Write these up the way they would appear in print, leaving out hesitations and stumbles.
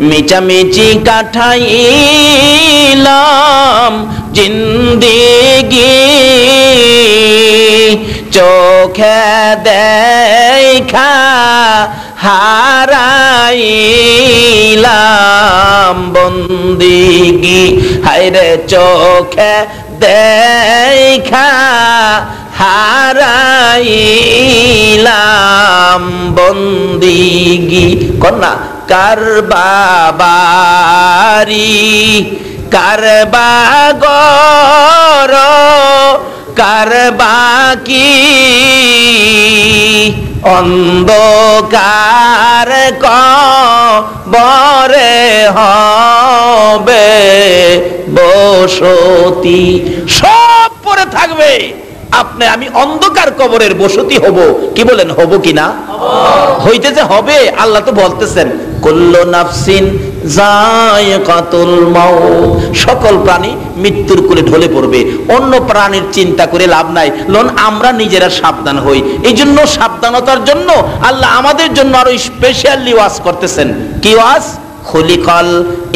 মিচামিচি কাটাইলাম জিন্দেগি, চোখে দেখা হারাইলাম বন্দিগি। হায়রে চোখে দেখা হারাইলাম বন্দিগি। কন্যা কার বাবারি কার বাগর কার বাকি, অন্ধকার কবরে হবে বসতি। সব পরে থাকবে, আপনি আমি অন্ধকার কবরের বসতি হব। কি বলেন, হব কিনা? হইতে যে হবে, আল্লাহ তো বলতেছেন কুল্লু নাফসিন যায়কাতুল মাউত, সকল প্রাণী মৃত্যুর কোলে ঢলে পড়বে। অন্য প্রাণীর চিন্তা করে লাভ নাই, লন আমরা নিজেরা সাবধান হই। এই জন্য সাবধানতার জন্য আল্লাহ আমাদের জন্য আরো স্পেশালি ওয়াজ করতেছেন। কি ওয়াজ? খুলিকাল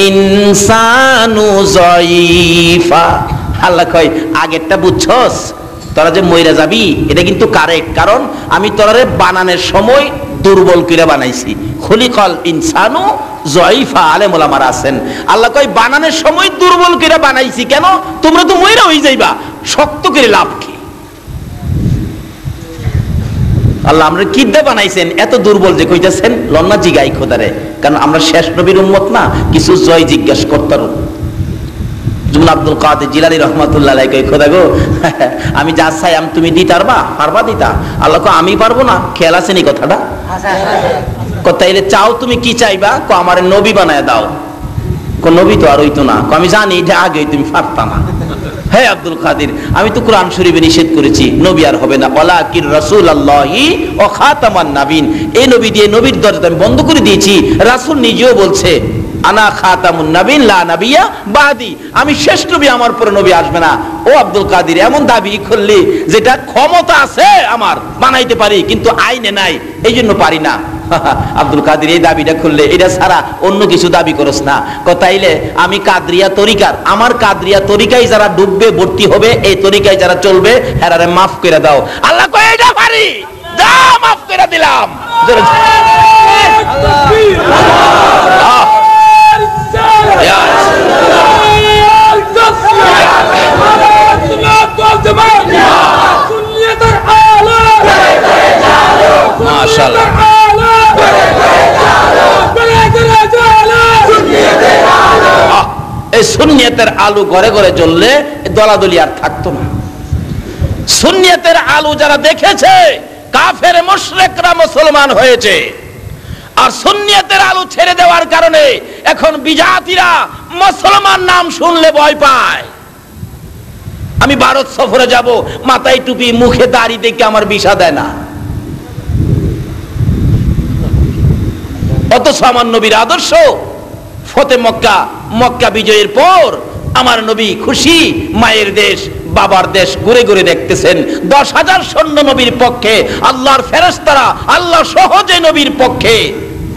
ইনসানু যায়ীফা। আল্লাহ কয় আগেরটা বুঝছস, তোরা যে মইরা যাবি এটা কিন্তু কারেক্ট, কারণ আমি তোরারে বানানোর সময় দুর্বল করে বানাইছি। খুলিকাল ইনসানু যায়ীফা। আলেম ওলামারা আছেন, আল্লাহ কয় বানানোর সময় দুর্বল করে বানাইছি। কেন? তোমরা তো মইরা হয়ে যাইবা, শক্ত করে লাভ কি? আল্লাহ আমরা কি দিয়ে বানাইছেন এত দুর্বল যে কইতাছেন? লন্না জিগাই খোদারে, কারণ আমরা শেষ নবীর উম্মত না, কিছু জয় জিজ্ঞাসা করতাম। যেমন আব্দুল কাদের জিলানী রহমাতুল্লাহ আলাইহি কই খোদা গো, আমি যা চাই আমি তুমি দিতে পারবা দিতা? আল্লাহ কো আমি পারবো না। খেয়াল আছে নি কথাটা? তাইলে চাও তুমি কি চাইবা? কো আমার নবী বানায় দাও। কো নবী তো আর হইতো না। কো আমি জানি এটা আগে তুমি পারতা না। হে আব্দুল কাদের, আমি তো কোরআন শরীফে নিষেধ করেছি নবী আর হবে না। ওয়ালাকির রাসূলুল্লাহি ওয়া খাতামান নাবিয়িন, এই নবী দিয়ে নবীর দরজা আমি বন্ধ করে দিয়েছি। রাসূল নিজেও বলছে আনা খাতামুন নাবিয়িন লা নাবিয়্যা বাদি, আমি শেষ নবী, আমার পরে নবী আসবে না। ও আব্দুল কাদের, এমন দাবি করলি যেটা ক্ষমতা আছে আমার বানাইতে পারি, কিন্তু আইনে নাই, এই জন্য পারি না। আব্দুল কাদের এই দাবিটা করলে এটা ছাড়া অন্য কিছু দাবি করস না। তাইলে আমি কাদরিয়া তরিকার, আমার কাদরিয়া তরিকায় যারা ডুববে ভর্তি হবে, এই তরিকায় যারা চলবে হেরারে মাফ করে দাও। আল্লাহ কয় এটা পারি, যা মাফ করে দিলাম। মাশাআল্লাহ, এই সুন্নিয়তের আলু ঘরে ঘরে জ্বললে দলাদলি আর থাকতো না। সুন্নিয়তের আলু যারা দেখেছে, কাফের মুশরিকরা মুসলমান হয়েছে। আর সুন্নিয়তের আলু ছেড়ে দেওয়ার কারণে এখন বিজাতিরা মুসলমান নাম শুনলে ভয় পায়। আমি ভারত সফরে যাব, মাথায় টুপি মুখে দাড়ি দেখে আমার ভিসা দেয় না। অথচ আমার নবীর আদর্শ, ফতে মক্কা, মক্কা বিজয়ের পর আমার নবী খুশি, মায়ের দেশ বাবার দেশ ঘুরে ঘুরে দেখতেছেন। 10,000 সৈন্য নবীর পক্ষে, আল্লাহর ফেরেশতারা আল্লাহ সহজে নবীর পক্ষে।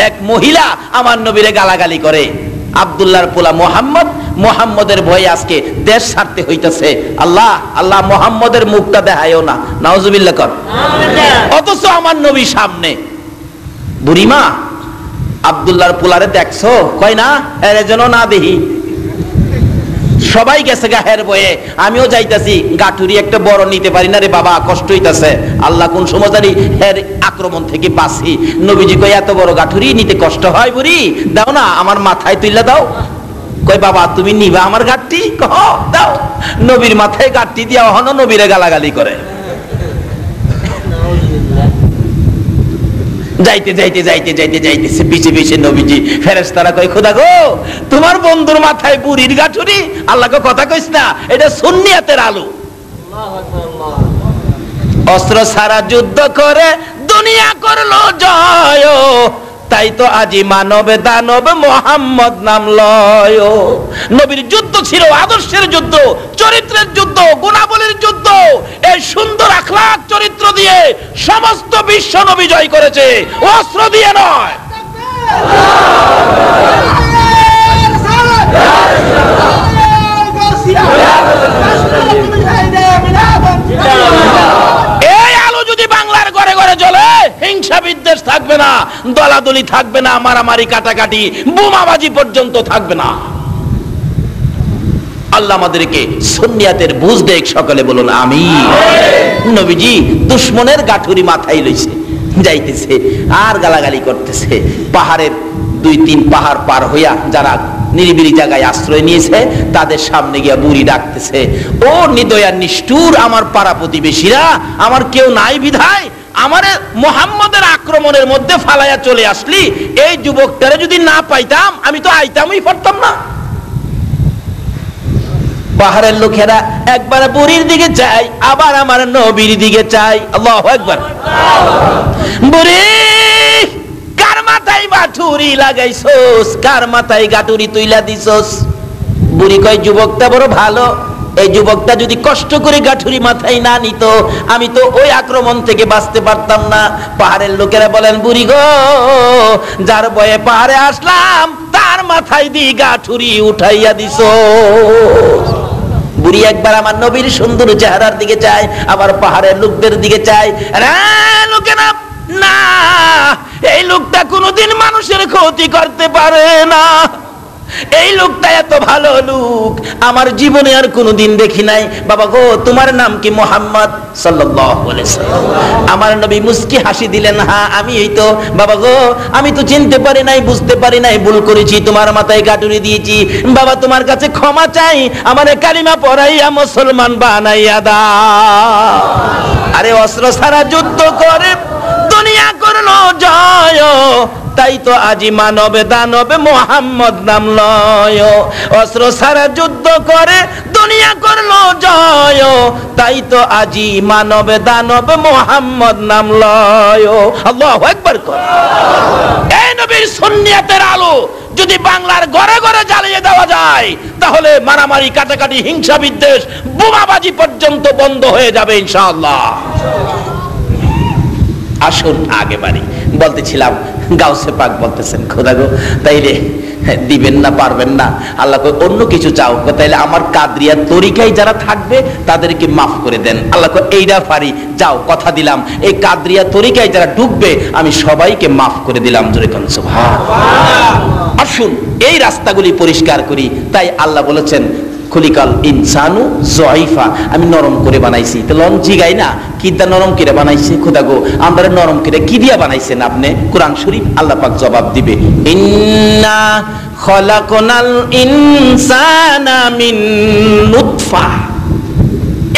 এক মহিলা আমার নবীরে গালাগালি করে, আব্দুল্লাহর পোলা মোহাম্মদ, মোহাম্মদের ভয়ে আজকে দেশ ছাড়তে হইতেছে। আল্লাহ আল্লাহ মোহাম্মদের মুখটা দেখায়ও না, নাউজুবিল্লাহ কর। অথচ আমার নবী সামনে। বুড়িমা আব্দুল্লাহর পোলারে দেখছো? কয় না, এর যেন না দেখি। সবাই গেছে গাহের বয়ে, আমিও যাইতাছি। গাঠুরি একটা বড় নিতে পারি না রে বাবা, কষ্ট হইতাছে। আল্লাহ কোন সময় জানি এর আক্রমণ থেকে বাঁচি। নবীজি কয় এত বড় গাঠুরি নিতে কষ্ট হয় বুড়ি, দাও না আমার মাথায় তুইলা দাও। কয় বাবা তুমি নিবা আমার গাঠটি? কহ দাও। নবীর মাথায় গাঠটি দিয়া হনো নবীরে গালাগালি করে। যাইতে যাইতে যাইতে যাইতে যাইতেছে পিছে পিছে নবীজি। ফেরেশতারা কয় খোদা গো, তোমার বন্ধুর মাথায় বুড়ির গাঠুরি? আল্লাহকে কথা কইস না, এটা সুন্নিয়তের আলু। অস্ত্র ছাড়া যুদ্ধ করে দুনিয়া করলো জয়, তাই তো আজি মানব দানব মোহাম্মদ নাম লয়। নবীর যুদ্ধ ছিল আদর্শের যুদ্ধ, চরিত্রের যুদ্ধ, গুণাবলীর যুদ্ধ। এই সুন্দর আখলাক চরিত্র দিয়ে সমস্ত বিশ্ব নবী জয় করেছে, অস্ত্র দিয়ে নয়। দলাদলি থাকবে না, মারামারি কাটাকাটি বোমাবাজি পর্যন্ত থাকবে না। আল্লাহ আমাদেরকে সুন্নিয়াতের বুঝ দেখ, সকলে বলুন আমিন। নবীজি দুশমনের গাঠুরি মাথায় লইছে, যাইতেছে আর গালাগালি করতেছে। পাহাড়ের 2-3 পাহাড় পার হইয়া যারা নিরিবিলি জায়গায় আশ্রয় নিয়েছে তাদের সামনে গিয়া বুড়ি ডাকতেছে, ও নিদয়া নিষ্ঠুর আমার পাড়া প্রতিবেশীরা, আমার কেউ নাই বিধায় আমারে মুহাম্মদের আক্রমণের মধ্যে ফালাইয়া চলে আসলি, এই যুবকটারে যদি না পাইতাম আমি তো আইতামই পারতাম না। পাহাড়ের লোকেরা একবার বুড়ির দিকে চাই, আবার আমার নবীর দিকে চাই। আল্লাহু আকবার। বুড়ি, কার মাথায় গাঠুরি লাগাইছস, কার মাথায় গাঠুরি তুইলা দিছস? বুড়ি কয়, যুবকটা বড় ভালো, এই যুবকটা যদি কষ্ট করে গাঠুরি মাথায় না নিত আমি তো ওই আক্রমণ থেকে বাঁচতে পারতাম না। পাহাড়ের লোকেরা বলেন, বুড়ি গো, যার ভয়ে পাহাড়ে আসলাম তার মাথায় দিয়ে গাঠুরি উঠাইয়া দিছো। বুড়ি একবার আমার নবীর সুন্দর চেহারার দিকে চায়, আবার পাহাড়ের লোকদের দিকে চায়। লোকেরা, না, এই লোকটা কোনোদিন মানুষের ক্ষতি করতে পারে না, এই লোকটা এত ভালো লোক আমার জীবনে আর কোনোদিন দেখি নাই। বাবা গো, তোমার নাম কি? মুহাম্মদ সাল্লাল্লাহু আলাইহি ওয়াসাল্লাম। আমার নবী মুস্কি হাসি দিলেন, হ্যাঁ আমি এই তো। বাবা গো, আমি তো চিনতে পারি নাই, বুঝতে পারি নাই, ভুল করেছি, তোমার মাথায় গাঁটুরি দিয়েছি। বাবা তোমার কাছে ক্ষমা চাই, আমারে কালিমা পড়াইয়া মুসলমান বানাইয়া দাও। আরে অস্ত্র ছাড়া যুদ্ধ করে দুনিয়া করলো জয়, তাই তো আজি মানবে দানবে মুহাম্মদ নাম লয়। অস্ত্র ছাড়া যুদ্ধ করে দুনিয়া করলো জয়, তাই তো আজি মানবে দানবে মুহাম্মদ নাম লয়। আল্লাহু আকবার। এই নবীর সুন্নিয়তের আলো যদি বাংলার ঘরে ঘরে জ্বালিয়ে দেওয়া যায় তাহলে মারামারি কাটাকাটি হিংসা বিদ্বেষ বোমাবাজি পর্যন্ত বন্ধ হয়ে যাবে ইনশাআল্লাহ। আসুন আগে বাড়ি। বলতেছিলাম গাউসে পাক বলতেছেন, খোদা গো তাইলে দিবেন না, পারবেন না, আল্লাহ অন্য কিছু চাও, তাইলে আমার কাদরিয়া তরিকায় যারা থাকবে তাদেরকে মাফ করে দেন। আল্লাহ এইটা পারি, যাও কথা দিলাম, এই কাদরিয়া তরিকায় যারা ডুববে আমি সবাইকে মাফ করে দিলাম। জোরে কোন সুবহানাল্লাহ। আসুন এই রাস্তাগুলি পরিষ্কার করি। তাই আল্লাহ বলেছেন, খুলিকাল ইনসানু যায়ফা, আমি নরম করে বানাইছি। তো লন জিগাই না, কি দা নরম করে বানাইছে? খোদা গো, আমরা নরম করে কি দিয়া বানাইছেন আপনি? কোরআন শরীফ আল্লাহ পাক জবাব দিবে, ইন্না খলাকনাল ইনসানা মিন নুতফা।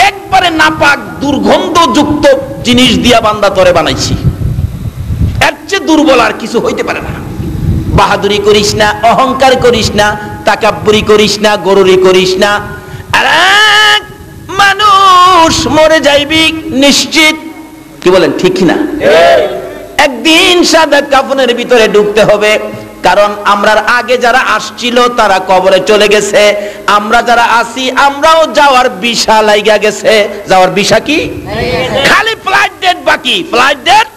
একবারে নাপাক দুর্গন্ধযুক্ত জিনিস দিয়া বান্দা তরে বানাইছি, এর চেয়ে দুর্বল আর কিছু হইতে পারে না। বাহাদুরি করিস না, অহংকার করিস না, তাকাব্বুরি করিস না, গরুরি করিস না। আর মানুষ মরে যাইবি নিশ্চিত, কি বলেন ঠিক না? একদিন সাদা কাফনের ভিতরে ঢুকতে হবে, কারণ আমরার আগে যারা আসছিল তারা কবরে চলে গেছে, আমরা যারা আসি আমরাও যাওয়ার বিশা লাইগা গেছে। যাওয়ার বিশা কি? খালি ফ্লাইট ডেট বাকি। ফ্লাইট ডেট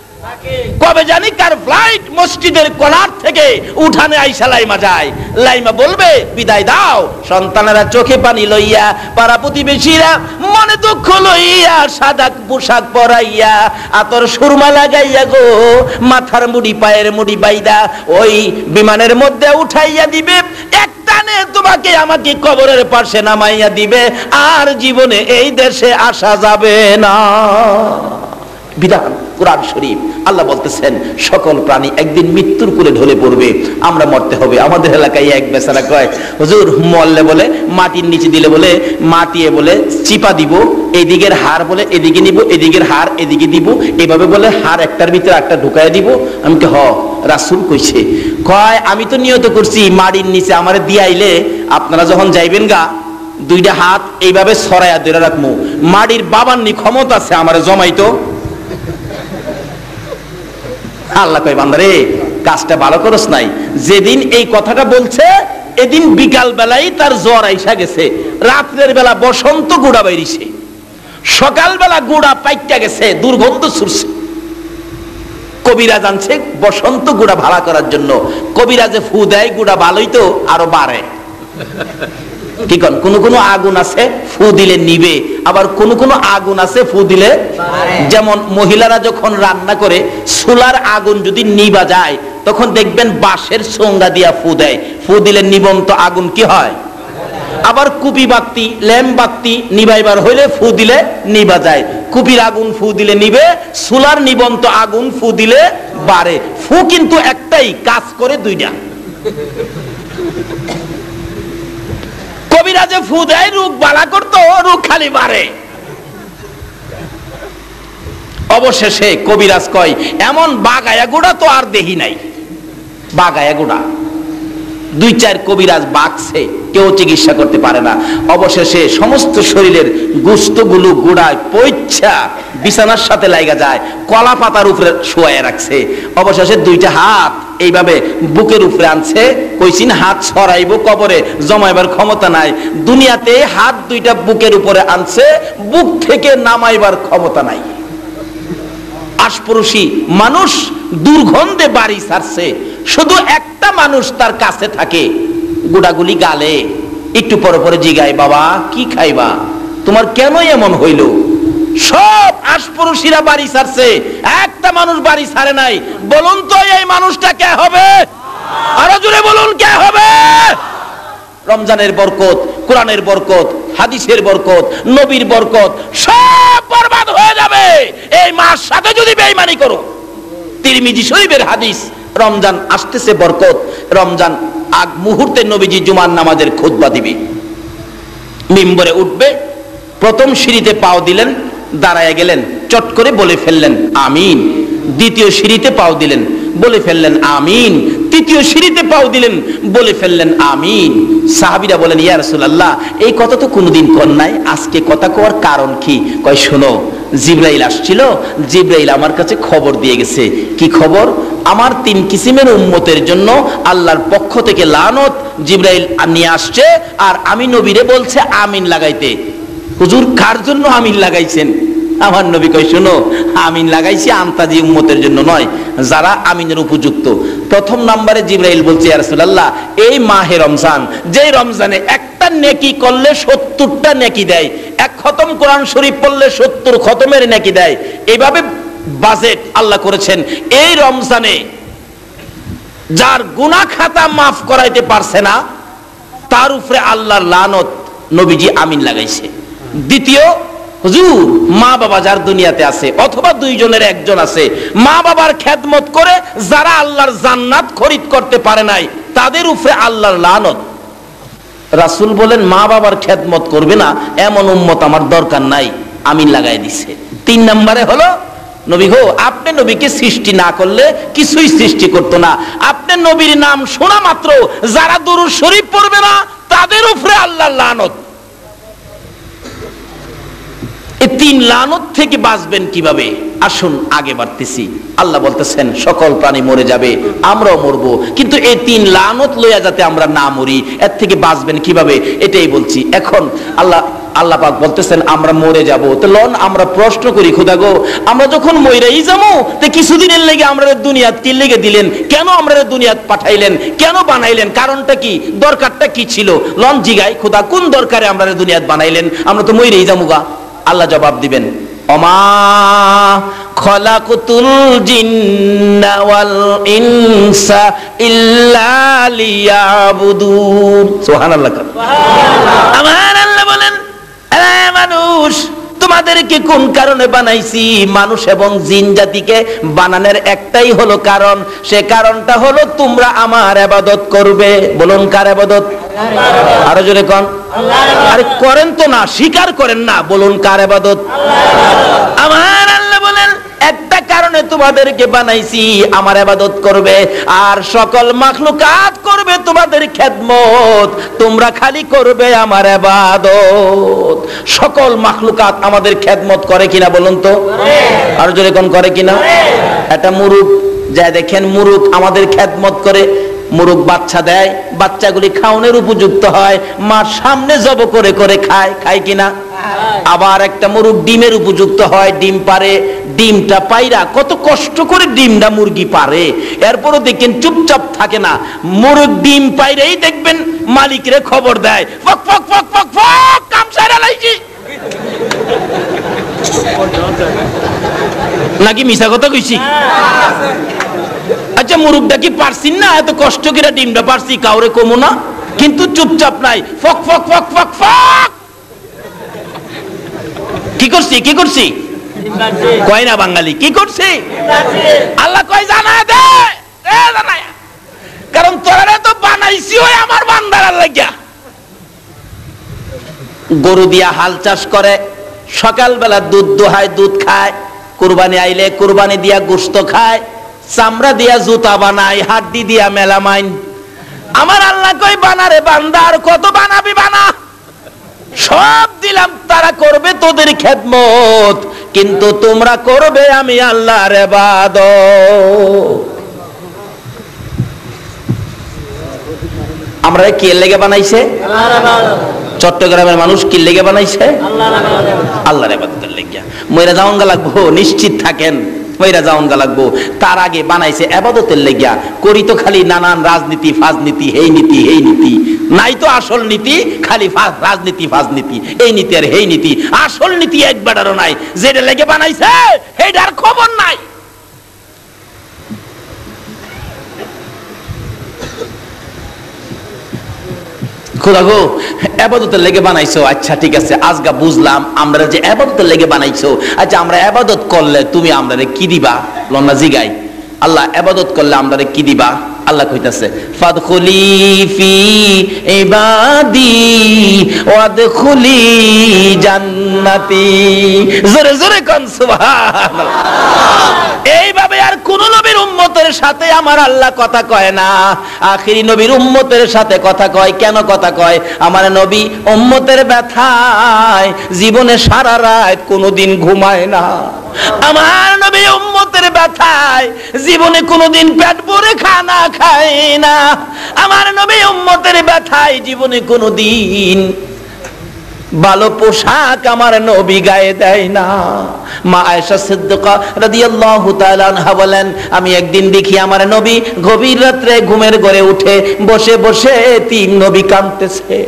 কবে জানি কার ফ্লাইট মসজিদের কোণার থেকে উঠানে আইসা লাইমা যায়। লাইমা বলবে বিদায় দাও, সন্তানেরা চোখে পানি লইয়া, পাড়া প্রতিবেশীরা মনে দুঃখ লইয়া, সাদা পোশাক পরাইয়া, আতর সুরমা লাগাইয়া গো, মাথার মুড়ি পায়ের মুড়ি বাইদা ওই বিমানের মধ্যে উঠাইয়া দিবে। এক টানে তোমাকে আমাকে কবরের পাশে নামাইয়া দিবে, আর জীবনে এই দেশে আসা যাবে না। বিধান কোরআন শরীফ। আল্লাহ বলতেছেন সকল প্রাণী একদিন মৃত্যুর কোলে ঢলে পড়বে, আমরা মরতে হবে। আমাদের এলাকায় এক বেচারা কয়, হুজুর মরলে বলে মাটির নিচে দিলে বলে মাটিয়ে বলে চিপা দিব, এদিকের হাড় বলে এদিকে নিব, এদিকের হাড় এদিকে দিব, এভাবে বলে হাড় একটার ভিতরে একটা ঢুকায় দিব। আমি হ রাসূল কইছে, কয় আমি তো নিয়ত করছি মাটির নিচে আমারে দিয়াইলে আপনারা যখন যাইবেন গা দুইটা হাত এইভাবে ছড়াইয়া ধরে রাখবো, মাটির বাবার নি ক্ষমতা আছে আমারে জমাইতো। আল্লাহ কয় বান্দারে কাজটা ভালো করস নাই। যেদিন এই কথাটা বলছে এদিন বিকাল বেলায় তার জ্বর আইসা গেছে, রাত্রের বেলা বসন্ত গুড়া বাইরিছে, সকাল বেলা গুড়া পাইটা গেছে, দুর্গন্ধ ছুটছে। কবিরা জানছে বসন্ত গুড়া ভালো করার জন্য কবিরা যে ফু দেয় গুড়া ভালোই তো আরো বাড়ে। কি কোন কোন আগুন আছে ফু দিলে নিবে, আবার কোন আগুন আছে ফু দিলে, যেমন মহিলারা যখন রান্না করে চুলার আগুন যদি নিবা যায় তখন দেখবেন বাঁশের চোঙ্গা দিয়া ফু দেয়, ফু দিলে নিবন্ত আগুন কি হয়। আবার কুপি বাতি ল্যাম্প বাতি নিবাইবার হইলে ফু দিলে নিবা যায়, কুপির আগুন ফু দিলে নিবে, চুলার নিবন্ত আগুন ফু দিলে বাড়ে। ফু কিন্তু একটাই, কাজ করে দুইটা। কবিরাজে ফু দেয় রোগ বালা করতো, রোগ খালি বাড়ে। অবশেষে কবিরাজ কয় এমন বাগায়া গোড়া তো আর দেখি নাই। বাগায়া গোড়া 2-4 কবিরাজ বাগছে, কেউ চিকিৎসা করতে পারে না। অবশেষে সমস্ত শরীরের গোশতগুলো গোড়ায় পয়চ্ছা বিছানার সাথে লাগা যায়, কলা পাতার উপরে শোয়ায় রাখছে। অবশেষে 2টা হাত এইভাবে বুকের উপরে আনছে, কইছিন হাত ছড়াইব কবরে জমাইবার ক্ষমতা নাই। দুনিয়াতে হাত 2টা বুকের উপরে আনছে, বুক থেকে নামাইবার ক্ষমতা নাই। আশপুরুষী মানুষ দুর্গন্ধে বাড়ি ছাড়ছে, শুধু একটা মানুষ তার কাছে থাকে, গুড়াগুলি গালে, একটু পরে পরে জিগায় বাবা কি খাইবা, তোমার কেন এমন হইল। সব আশপুরুষীরা বাড়ি ছাড়ছে, একটা মানুষ বাড়ি ছাড়ে নাই। বলুন তো এই মানুষটা কে হবে? আরো জোরে বলুন কে হবে? রমজানের বরকত, কোরআনের বরকত, হাদিসের বরকত, নবীর বরকত সব বরবাদ হয়ে যাবে এই মাস সাথে যদি বেঈমানি করো। তিরমিজি শরীফের হাদিস, রমজান আসতেছে বরকত, রমজান আগ মুহূর্তে নবীজি জুমার নামাজের খুতবা দিবে, মিম্বরে উঠবে, প্রথম সিঁড়িতে পাও দিলেন, দাঁড়ায় গেলেন, চট করে বলে ফেললেন আমিন। দ্বিতীয় সিঁড়িতে পাও দিলেন, বলে ফেললেন আমিন। তৃতীয় সিঁড়িতে পাও দিলেন, বলে ফেললেন আমিন। সাহাবীরা বলেন ইয়া রাসূলুল্লাহ এই কথা তো কোনোদিন কর নাই, আজকে কথা কওয়ার কারণ কি? কয় শোনো, জিবরাইল আসছিল, জিবরাইল আমার কাছে খবর দিয়ে গেছে। কি খবর? আমার 3 কিসিমের উম্মতের জন্য আল্লাহর পক্ষ থেকে লানত জিবরাইল নিয়ে আসছে, আর আমি নবীরে বলছে আমিন লাগাইতে। হুজুর কার জন্য আমিন লাগাইছেন? আমার নবী কয় শোনো, আমিন লাগাইছি আমতাজি উম্মতের জন্য নয়, যারা আমিনের উপযুক্ত। প্রথম নম্বরে জিবরাইল বলছে ইয়া রাসূলুল্লাহ এই মাহে রমজান, যে রমজানে একটা নেকি করলে 70টা নেকি দেয়, এক খতম কোরআন শরীফ পড়লে 70 খতমের নেকি দেয়। এইভাবে বাজেট আল্লাহ করেছেন। এই রমজানে যার গুনাহ খাতা মাফ করাইতে পারছে না তার উপরে আল্লাহর লানত, নবীজি আমিন লাগাইছে। দ্বিতীয়, হুজুর মা বাবা যার দুনিয়াতে আছে, অথবা 2 জনের একজন আছে, মা বাবার খেদমত করে যারা আল্লাহর জান্নাত খরিদ করতে পারে নাই তাদের উপরে আল্লাহর লানত। রাসূল বলেন মা বাবার খেদমত করবে না এমন উম্মত আমার দরকার নাই, আমিন লাগাই দিছে। 3 নম্বরে হলো নবী গো আপনি নবীকে সৃষ্টি না করলে কিছুই সৃষ্টি করতো না। আপনি নবীর নাম শোনা মাত্র যারা দুরূদ শরীফ পড়বে না তাদের উপরে আল্লাহর লানত। এই 3 লানত থেকে বাঁচবেন কিভাবে? আসুন আগে বাড়তেছি। আল্লাহ বলতেছেন সকল প্রাণী মরে যাবে, আমরাও মরবো, কিন্তু এই 3 লানত লইয়া যাতে আমরা না মরি, এর থেকে বাঁচবেন কিভাবে এটাই বলছি। এখন আল্লাহ পাক বলতেছেন আমরা মরে যাব, তো লন আমরা প্রশ্ন করি খোদা গো আমরা যখন মইরাই যাবো তো কিছুদিনের লেগে আমরা দুনিয়াত কি লেগে দিলেন, কেন আমরা দুনিয়াত পাঠাইলেন, কেন বানাইলেন, কারণটা কি, দরকারটা কি ছিল? লন জিগাই খোদা কোন দরকারে আমরা দুনিয়াত বানাইলেন, আমরা তো মইরাই যাবো গা। আল্লাহ জবাব দিবেন অমা খলাকুতুল জিন্না ওয়াল ইনসা ইল্লা লিয়াবুদুন। সুবহানাল্লাহ। আমার আল্লাহ বলেন এ মানুষ তোমাদেরকে কোন কারণে বানাইছি? মানুষ এবং জিন জাতিকে বানানোর একটাই হলো কারণ, সে কারণটা হলো তোমরা আমার ইবাদত করবে। বলুন কার ইবাদত? আরো জোরে কোন? আরে করেন তো না, স্বীকার করেন না, বলুন কার ইবাদত? আমার আল্লাহ বলেন একটা কারণে তোমাদেরকে বানাইছি আমার ইবাদত করবে, আর সকল মাখলুকাত করবে তোমাদের খেদমত, তোমরা খালি করবে আমার ইবাদত। সকল মাখলুকাত আমাদের খেদমত করে কিনা বলুন তো? আর জোরে কোন করে কিনা? এটা মুরুক যা দেখেন, মুরুক আমাদের খেদমত করে, মুরগ বাচ্চা দেয়, বাচ্চাগুলি খাওয়ানোর উপযুক্ত হয়, মার সামনে জব করে করে খায়, খায় কিনা? আবার একটা মুরগ ডিমের উপযুক্ত হয়, ডিম পারে, ডিমটা পাইরা কত কষ্ট করে ডিমটা মুরগি পারে, এরপরও দেখেন চুপচাপ থাকে না, মুরগ ডিম পাইরেই দেখবেন মালিকরে খবর দেয়, ফক ফক ফক ফক ফক, কাম সারা লাইছি। নাকি মিছা কথা কইছি? আচ্ছা মুরগটা কি পারছি না, এত কষ্ট করে ডিমটা পারছি, কাউরে কমো না, কিন্তু চুপচাপ নাই, ফক ফক ফক ফক ফক। কি করছি কি করছি কয় না বাঙালি, কি করছি? আল্লাহ কয় জানা দে, জানায়, কারণ তোরা তো বানাইছি ওই আমার বান্দার লাগিয়া। গরু দিয়া হাল চাষ করে, সকালবেলা দুধ দোহায়, দুধ খায়, কুরবানি আইলে কুরবানি দিয়া গোশত খায়, চামড়া দিয়া জুতা বানায়, হাড্ডি দিয়া মেলামাইন। আমার আল্লাহ কই বানারে বান্দা, আর কত বানাবি বানা, সব দিলাম, তারা করবে তোদের খেদমত, কিন্তু তোমরা করবে আমি আল্লাহর ইবাদত। আমরা কি লেগে বানাইছে? চট্টগ্রামের মানুষ কি লেগে বানাইছে? আল্লাহর ইবাদতের লেগে। মইরা যাওন গা লাগবো, নিশ্চিত থাকেন মইরা যাওন গা লাগবো। তার আগে বানাইছে ইবাদতের লেগে। করি তো খালি নানান রাজনীতি ফাজনীতি, এই নীতি এই নীতি, নাই তো আসল নীতি, খালি রাজনীতি ফাজনীতি, এই নীতি আর এই নীতি, আসল নীতি একবারও নাই। যেটা লেগে বানাইছে এইটার খবর নাই। খোদা গো, ইবাদতের লেগে বানাইছো, আচ্ছা ঠিক আছে, আজগা বুঝলাম আমরা যে ইবাদতের লেগে বানাইছো। আচ্ছা আমরা ইবাদত করলে তুমি আমরারে কি দিবা? লন্না জিগাই, আল্লাহ ইবাদত করলে আমরারে কি দিবা? আল্লাহ কইতাছে ফাদখুলি ফি ইবাদি ওয়াদখুলি জান্নাতি। জোরে জোরে কোন সুবহানাল্লাহ। এইভাবে আর কোন নবীর উম্মতের সাথে আমার আল্লাহ কথা কয় না, আখিরি নবীর উম্মতের সাথে কথা কয়। কেন কথা কয়? আমার নবী উম্মতের ব্যথায় জীবনে সারা রাত কোনোদিন ঘুমায় না। আমার নবী উম্মতের ব্যথায় জীবনে কোনোদিন পেট ভরে খানা খায় না। আমার নবী উম্মতের ব্যথায় জীবনে কোনোদিন ভালো পোশাক আমার নবী গায়ে দেয় না। মা আয়েশা সিদ্দিকা রাদিয়াল্লাহু তাআলা আনহা বলেন, আমি একদিন দেখি আমার নবী গভীর রাত্রে ঘুমের ঘরে উঠে বসে বসে তিন নবী কাঁদতেছে।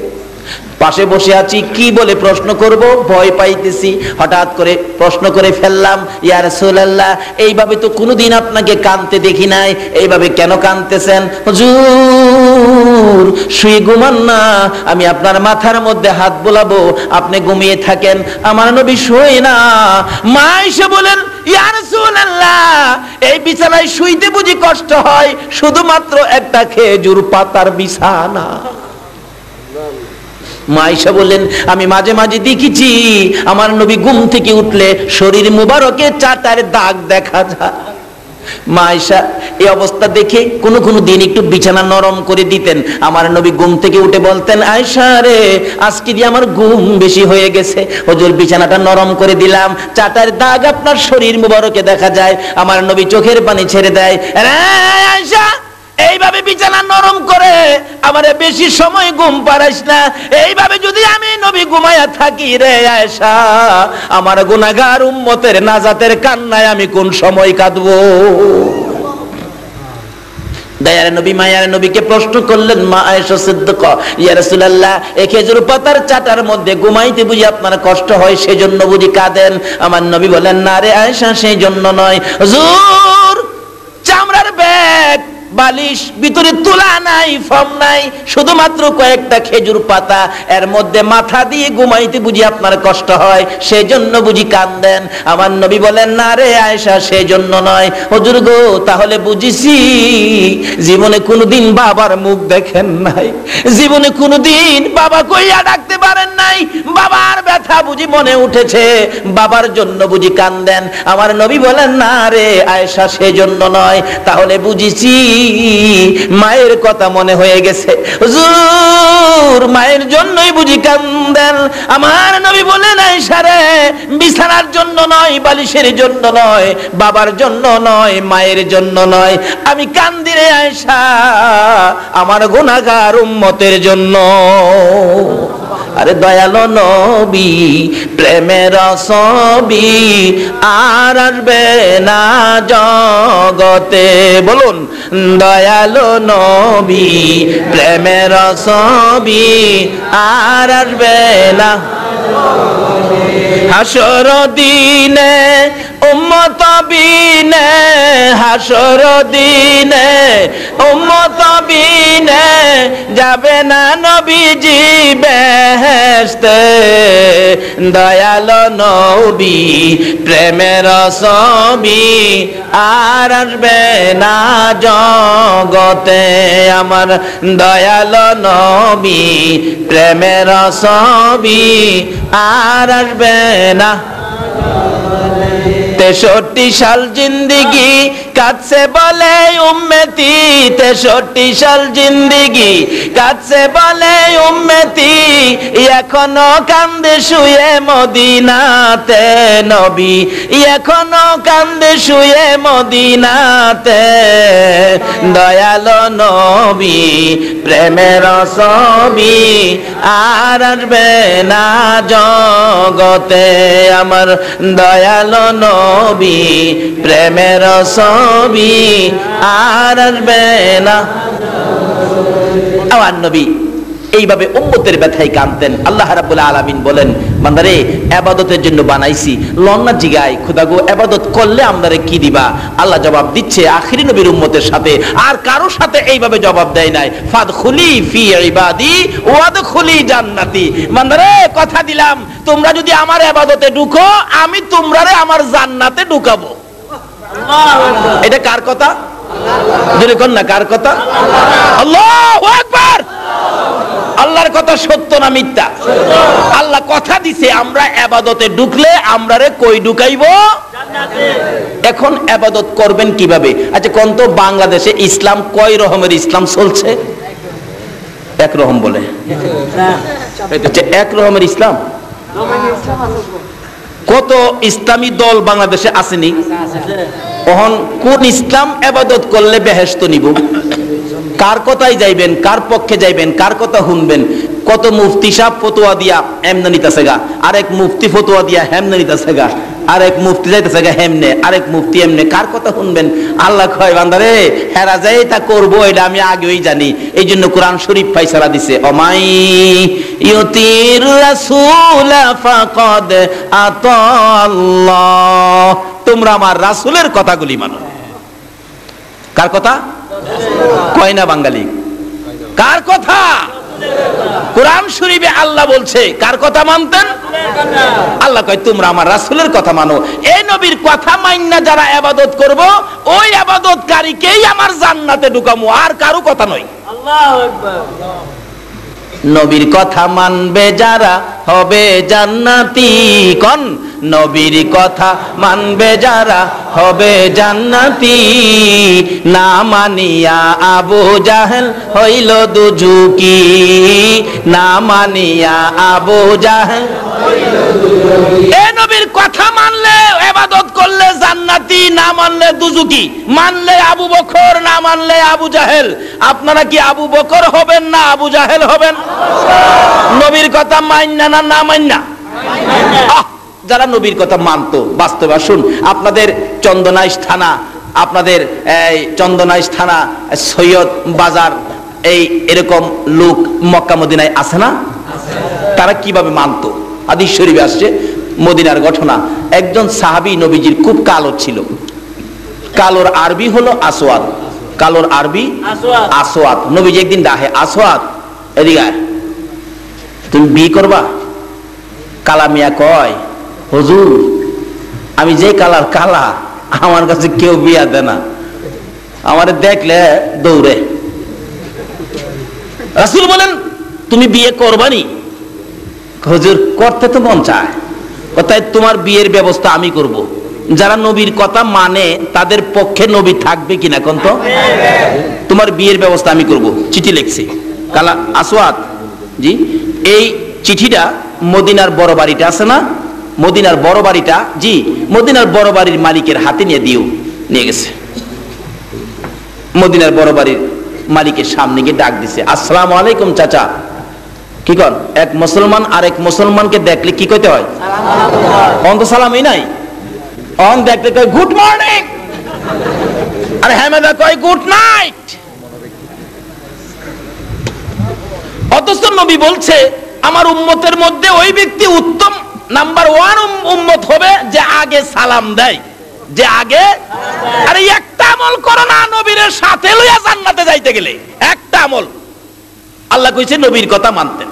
পাশে বসে আছি, কি বলে প্রশ্ন করব, ভয় পাইতেছি। হঠাৎ করে প্রশ্ন করে ফেললাম, ইয়া রাসূলুল্লাহ, এইভাবে তো কোনোদিন আপনাকে কাঁদতে দেখি নাই, এইভাবে কেন কাঁদতেছেন? হুজুর শুয়ে ঘুমান না, আমি আপনার মাথার মধ্যে হাত বোলাবো, আপনি ঘুমিয়ে থাকেন। আমার নবী শুয়ে না। মা এসে বলেন, ইয়া রাসূলুল্লাহ, এই বিছানায় শুইতে বুঝি কষ্ট হয়? শুধুমাত্র একটা খেজুর পাতার বিছানা। মা আয়েশা বললেন, আমি মাঝে মাঝে দেখেছি আমার নবী ঘুম থেকে উঠলে শরীর মুবারকে চাটার দাগ দেখা যায়। মা আয়েশা এই অবস্থা দেখে কোনো কোনো দিন একটু বিছানা নরম করে দিতেন। আমার নবী ঘুম থেকে উঠে বলতেন, আয়েশা রে, আজকে দিয়ে আমার ঘুম বেশি হয়ে গেছে, হুজুর বিছানাটা নরম করে দিলাম, চাটার দাগ আপনার শরীর মুবারকে দেখা যায়। আমার নবী চোখের পানি ছেড়ে দেয়, আয়েশা এইভাবে বিছানা নরম করে আমারে বেশি সময় ঘুম পাড়াইস না। এইভাবে যদি আমি নবী ঘুমায়া থাকি রে আয়েশা, আমার গুনাহগার উম্মতের নাজাতের কান্নায় আমি কোন সময় কাঁদবো? দয়ার নবী মায়ার নবীকে প্রশ্ন করলেন মা আয়েশা সিদ্দিকা, ইয়া রাসূলুল্লাহ, এই খেজুর পাতার চাটার মধ্যে ঘুমাইতে বুঝি আপনার কষ্ট হয়, সেজন্য বুঝি কাঁদেন? আমার নবী বলেন, না রে আয়েশা, সেই জন্য নয়। হুজুর চামড়ার ব্যাগ, বালিশ, ভিতরে তুলা নাই, ফর্ম নাই, শুধুমাত্র কয়েকটা খেজুর পাতা, এর মধ্যে মাথা দিয়ে ঘুমাইতে বুঝি আপনার কষ্ট হয়, সেজন্য বুঝি কাঁদেন? আমার নবী বলেন, না রে আয়েশা, সেজন্য নয়। হুজুর গো, তাহলে বুঝিছি জীবনে কোনোদিন বাবার মুখ দেখেন নাই, জীবনে কোনোদিন বাবা কইয়া ডাকতে পারেন নাই, বাবার ব্যথা বুঝি মনে উঠেছে, বাবার জন্য বুঝি কাঁদেন? আমার নবী বলেন, না রে আয়েশা, সেজন্য নয়। তাহলে বুঝিছি মায়ের কথা মনে হয়ে গেছে। হুজুর হুজুর মায়ের জন্যই বুঝি কান্দেন? আমার নবী বলেন, আয়েশা রে, বিছানার জন্য নয়, বালিশের জন্য নয়, বাবার জন্য নয়, মায়ের জন্য নয়, আমি কান্দি রে আয়েশা আমার গুনাহগার উম্মতের জন্য। আরে দয়ালো নবী প্রেমের ছবি আর আসবে না জগতে, বলুন দয়ালো নবী প্রেমের ছবি আর আসবে না। হাসর দিনে উম্মত বিনে, হাসর দিনে উম্মত বিনে যাবে না নবীজি বেহেশতে। দয়ালো নবী প্রেমের ছবি আর আসবে না জগতে, আমার দয়ালো নবী প্রেমের ছবি আর আসবে না। 63 সাল জিন্দিগি কাটছে বলে উম্মতি, 63 সাল জিন্দিগি কাটছে বলে উম্মতি, এখনো কান্দে শুয়ে মদিনাতে নবী, এখনো কান্দে শুয়ে মদিনাতে। দয়ালো নবী প্রেমের ছবি আর আসবে না জগতে, আমার দয়ালো নবী প্রেমের ছবি আর আসবে না। আমার নবী এইভাবে উম্মতের ব্যথায় কাঁদতেন। আল্লাহ রাব্বুল আলামিন বলেন, বান্দারে ইবাদতের জন্য বানাইছি, লন্না জিগাই খোদা গো ইবাদত করলে আমরারে কি দিবা? আল্লাহ জবাব দিচ্ছে আখিরি নবীর উম্মতের সাথে, আর কারোর সাথে এইভাবে জবাব দেয় নাই। ফাদখুলি ফি ইবাদি ওয়াদখুলি জান্নাতি। বান্দারে কথা দিলাম, তোমরা যদি আমার ইবাদতে ঢুকো, আমি তোমরারে আমার জান্নাতে ঢুকাবো। এটা কার কথা? যদি কোন না কার কথা? আল্লাহু আকবার। আল্লাহর কথা সত্য না মিথ্যা? আল্লাহ কথা দিছে আমরা ইবাদতে ঢুকলে আমরারে কই ঢুকাইবো? জান্নাতে। এখন ইবাদত করবেন কিভাবে? আচ্ছা কোন তো বাংলাদেশে ইসলাম কয় রকমের ইসলাম চলছে? এক রকম বলে, আচ্ছা এক রকমের ইসলাম। কত ইসলামী দল বাংলাদেশে আসেনি? এখন কোন ইসলাম ইবাদত করলে বেহেশত নিব? কার কথাই যাইবেন, কার পক্ষে যাইবেন, কার কথা শুনবেন? কত মুফতি সাহেব ফতোয়া দিয়া এমনে নিতেছে গা, আরেক মুফতি ফতোয়া দিয়া হেমনে নিতেছে গা, আরেক মুফতি যাইতেছে গা হেমনে, আরেক মুফতি এমনে, কার কথা শুনবেন? আল্লাহ কয় বান্দারে হেরা যাই তা করবো, এটা আমি আগেই জানি। এই জন্য কোরআন শরীফ ফাইসালা দিছে, অমাই ইউতির রাসূল ফাকাদ আতাল্লাহ। তোমরা আমার রাসূলের কথাগুলি মানো। কার কথা কয় না বাঙালি? কার কথা? কোরআন শরীফে আল্লাহ বলছে কার কথা মানতেন? আল্লাহ কয় তোমরা আমার রাসূলের কথা মানো। এই নবীর কথা মাইন্না যারা ইবাদত করব, ওই ইবাদতকারীকেই আমার জান্নাতে ঢুকামু, আর কারো কথা নয়। আল্লাহু আকবার। নবীর কথা মানবে যারা হবে জান্নাতি। কোন নবীর কথা মানবে যারা হবে জান্নাতি। না মানিয়া আবু জাহেল হইল দুজুকি, না মানিয়া আবু জাহেল হইল দুজুকি। এই নবীর কথা মানলে ইবাদত করলে জান্নাতি, না মানলে দুজুকি। মানলে আবু বকর, না মানলে আবু জাহেল। আপনারা কি আবু বকর হবেন না আবু জাহেল হবেন? নবীর কথা মাইন্না না না মাইন্না? যারা নবীর কথা মানতো বাস্তবে। আসুন আপনাদের চন্দনাইশ থানা, আপনাদের চন্দনাইশ থানা, সৈয়দ বাজার, এই এরকম লোক মক্কা মদিনায় আছে না? তারা কিভাবে মানতো? হাদিস শরীফে আসছে মদিনার ঘটনা। একজন সাহাবী নবীজির খুব কালো ছিল। কালোর আরবি হলো আসওয়াদ। কালোর আরবি আসওয়াদ। নবীজি একদিন ডাহে, আসওয়াদ এদিকে আয়, তুমি বিয়ে করবা? কালা মিয়া কয়, হুজুর আমি যে কালার কালা, আমার কাছে কেউ বিয়া দেয় না, আমারে দেখলে দৌড়ে। রাসূল বলেন তুমি বিয়ে করবানি? হুজুর করতে তো মন চায়। তাই তোমার বিয়ের ব্যবস্থা আমি করব। যারা নবীর কথা মানে তাদের পক্ষে নবী থাকবে কিনা কোন তো? তোমার বিয়ের ব্যবস্থা আমি করব। চিঠি লিখছি, কালা আসওয়াদ জি, এই চিঠিটা মদিনার বড় বাড়িটা আছে না, মদিনার বড় বাড়িটা, জি, মদিনার বড় বাড়ির মালিকের হাতে নিয়ে গেছে। মদিনার বড় বাড়ির মালিকের সামনে গিয়ে ডাক দিছে, আসসালামু আলাইকুম চাচা। কি কর, এক মুসলমান আরেক মুসলমানকে দেখলে কি কইতে হয়? অন্ত সালামই নাই, অন দেখলে কয় গুড মর্নিং, আর হেমেদা কয় গুড নাইট। অথচ নবী বলছে আমার উম্মতের মধ্যে ওই ব্যক্তি উত্তম নাম্বার 1 উম্মত হবে যে আগে সালাম দেয়, যে আগে। আরে একটা আমল করো না নবীর সাথে লইয়া জান্নাতে যাইতে গেলে, একটা আমল। আল্লাহ কইছে নবীর কথা মানতে।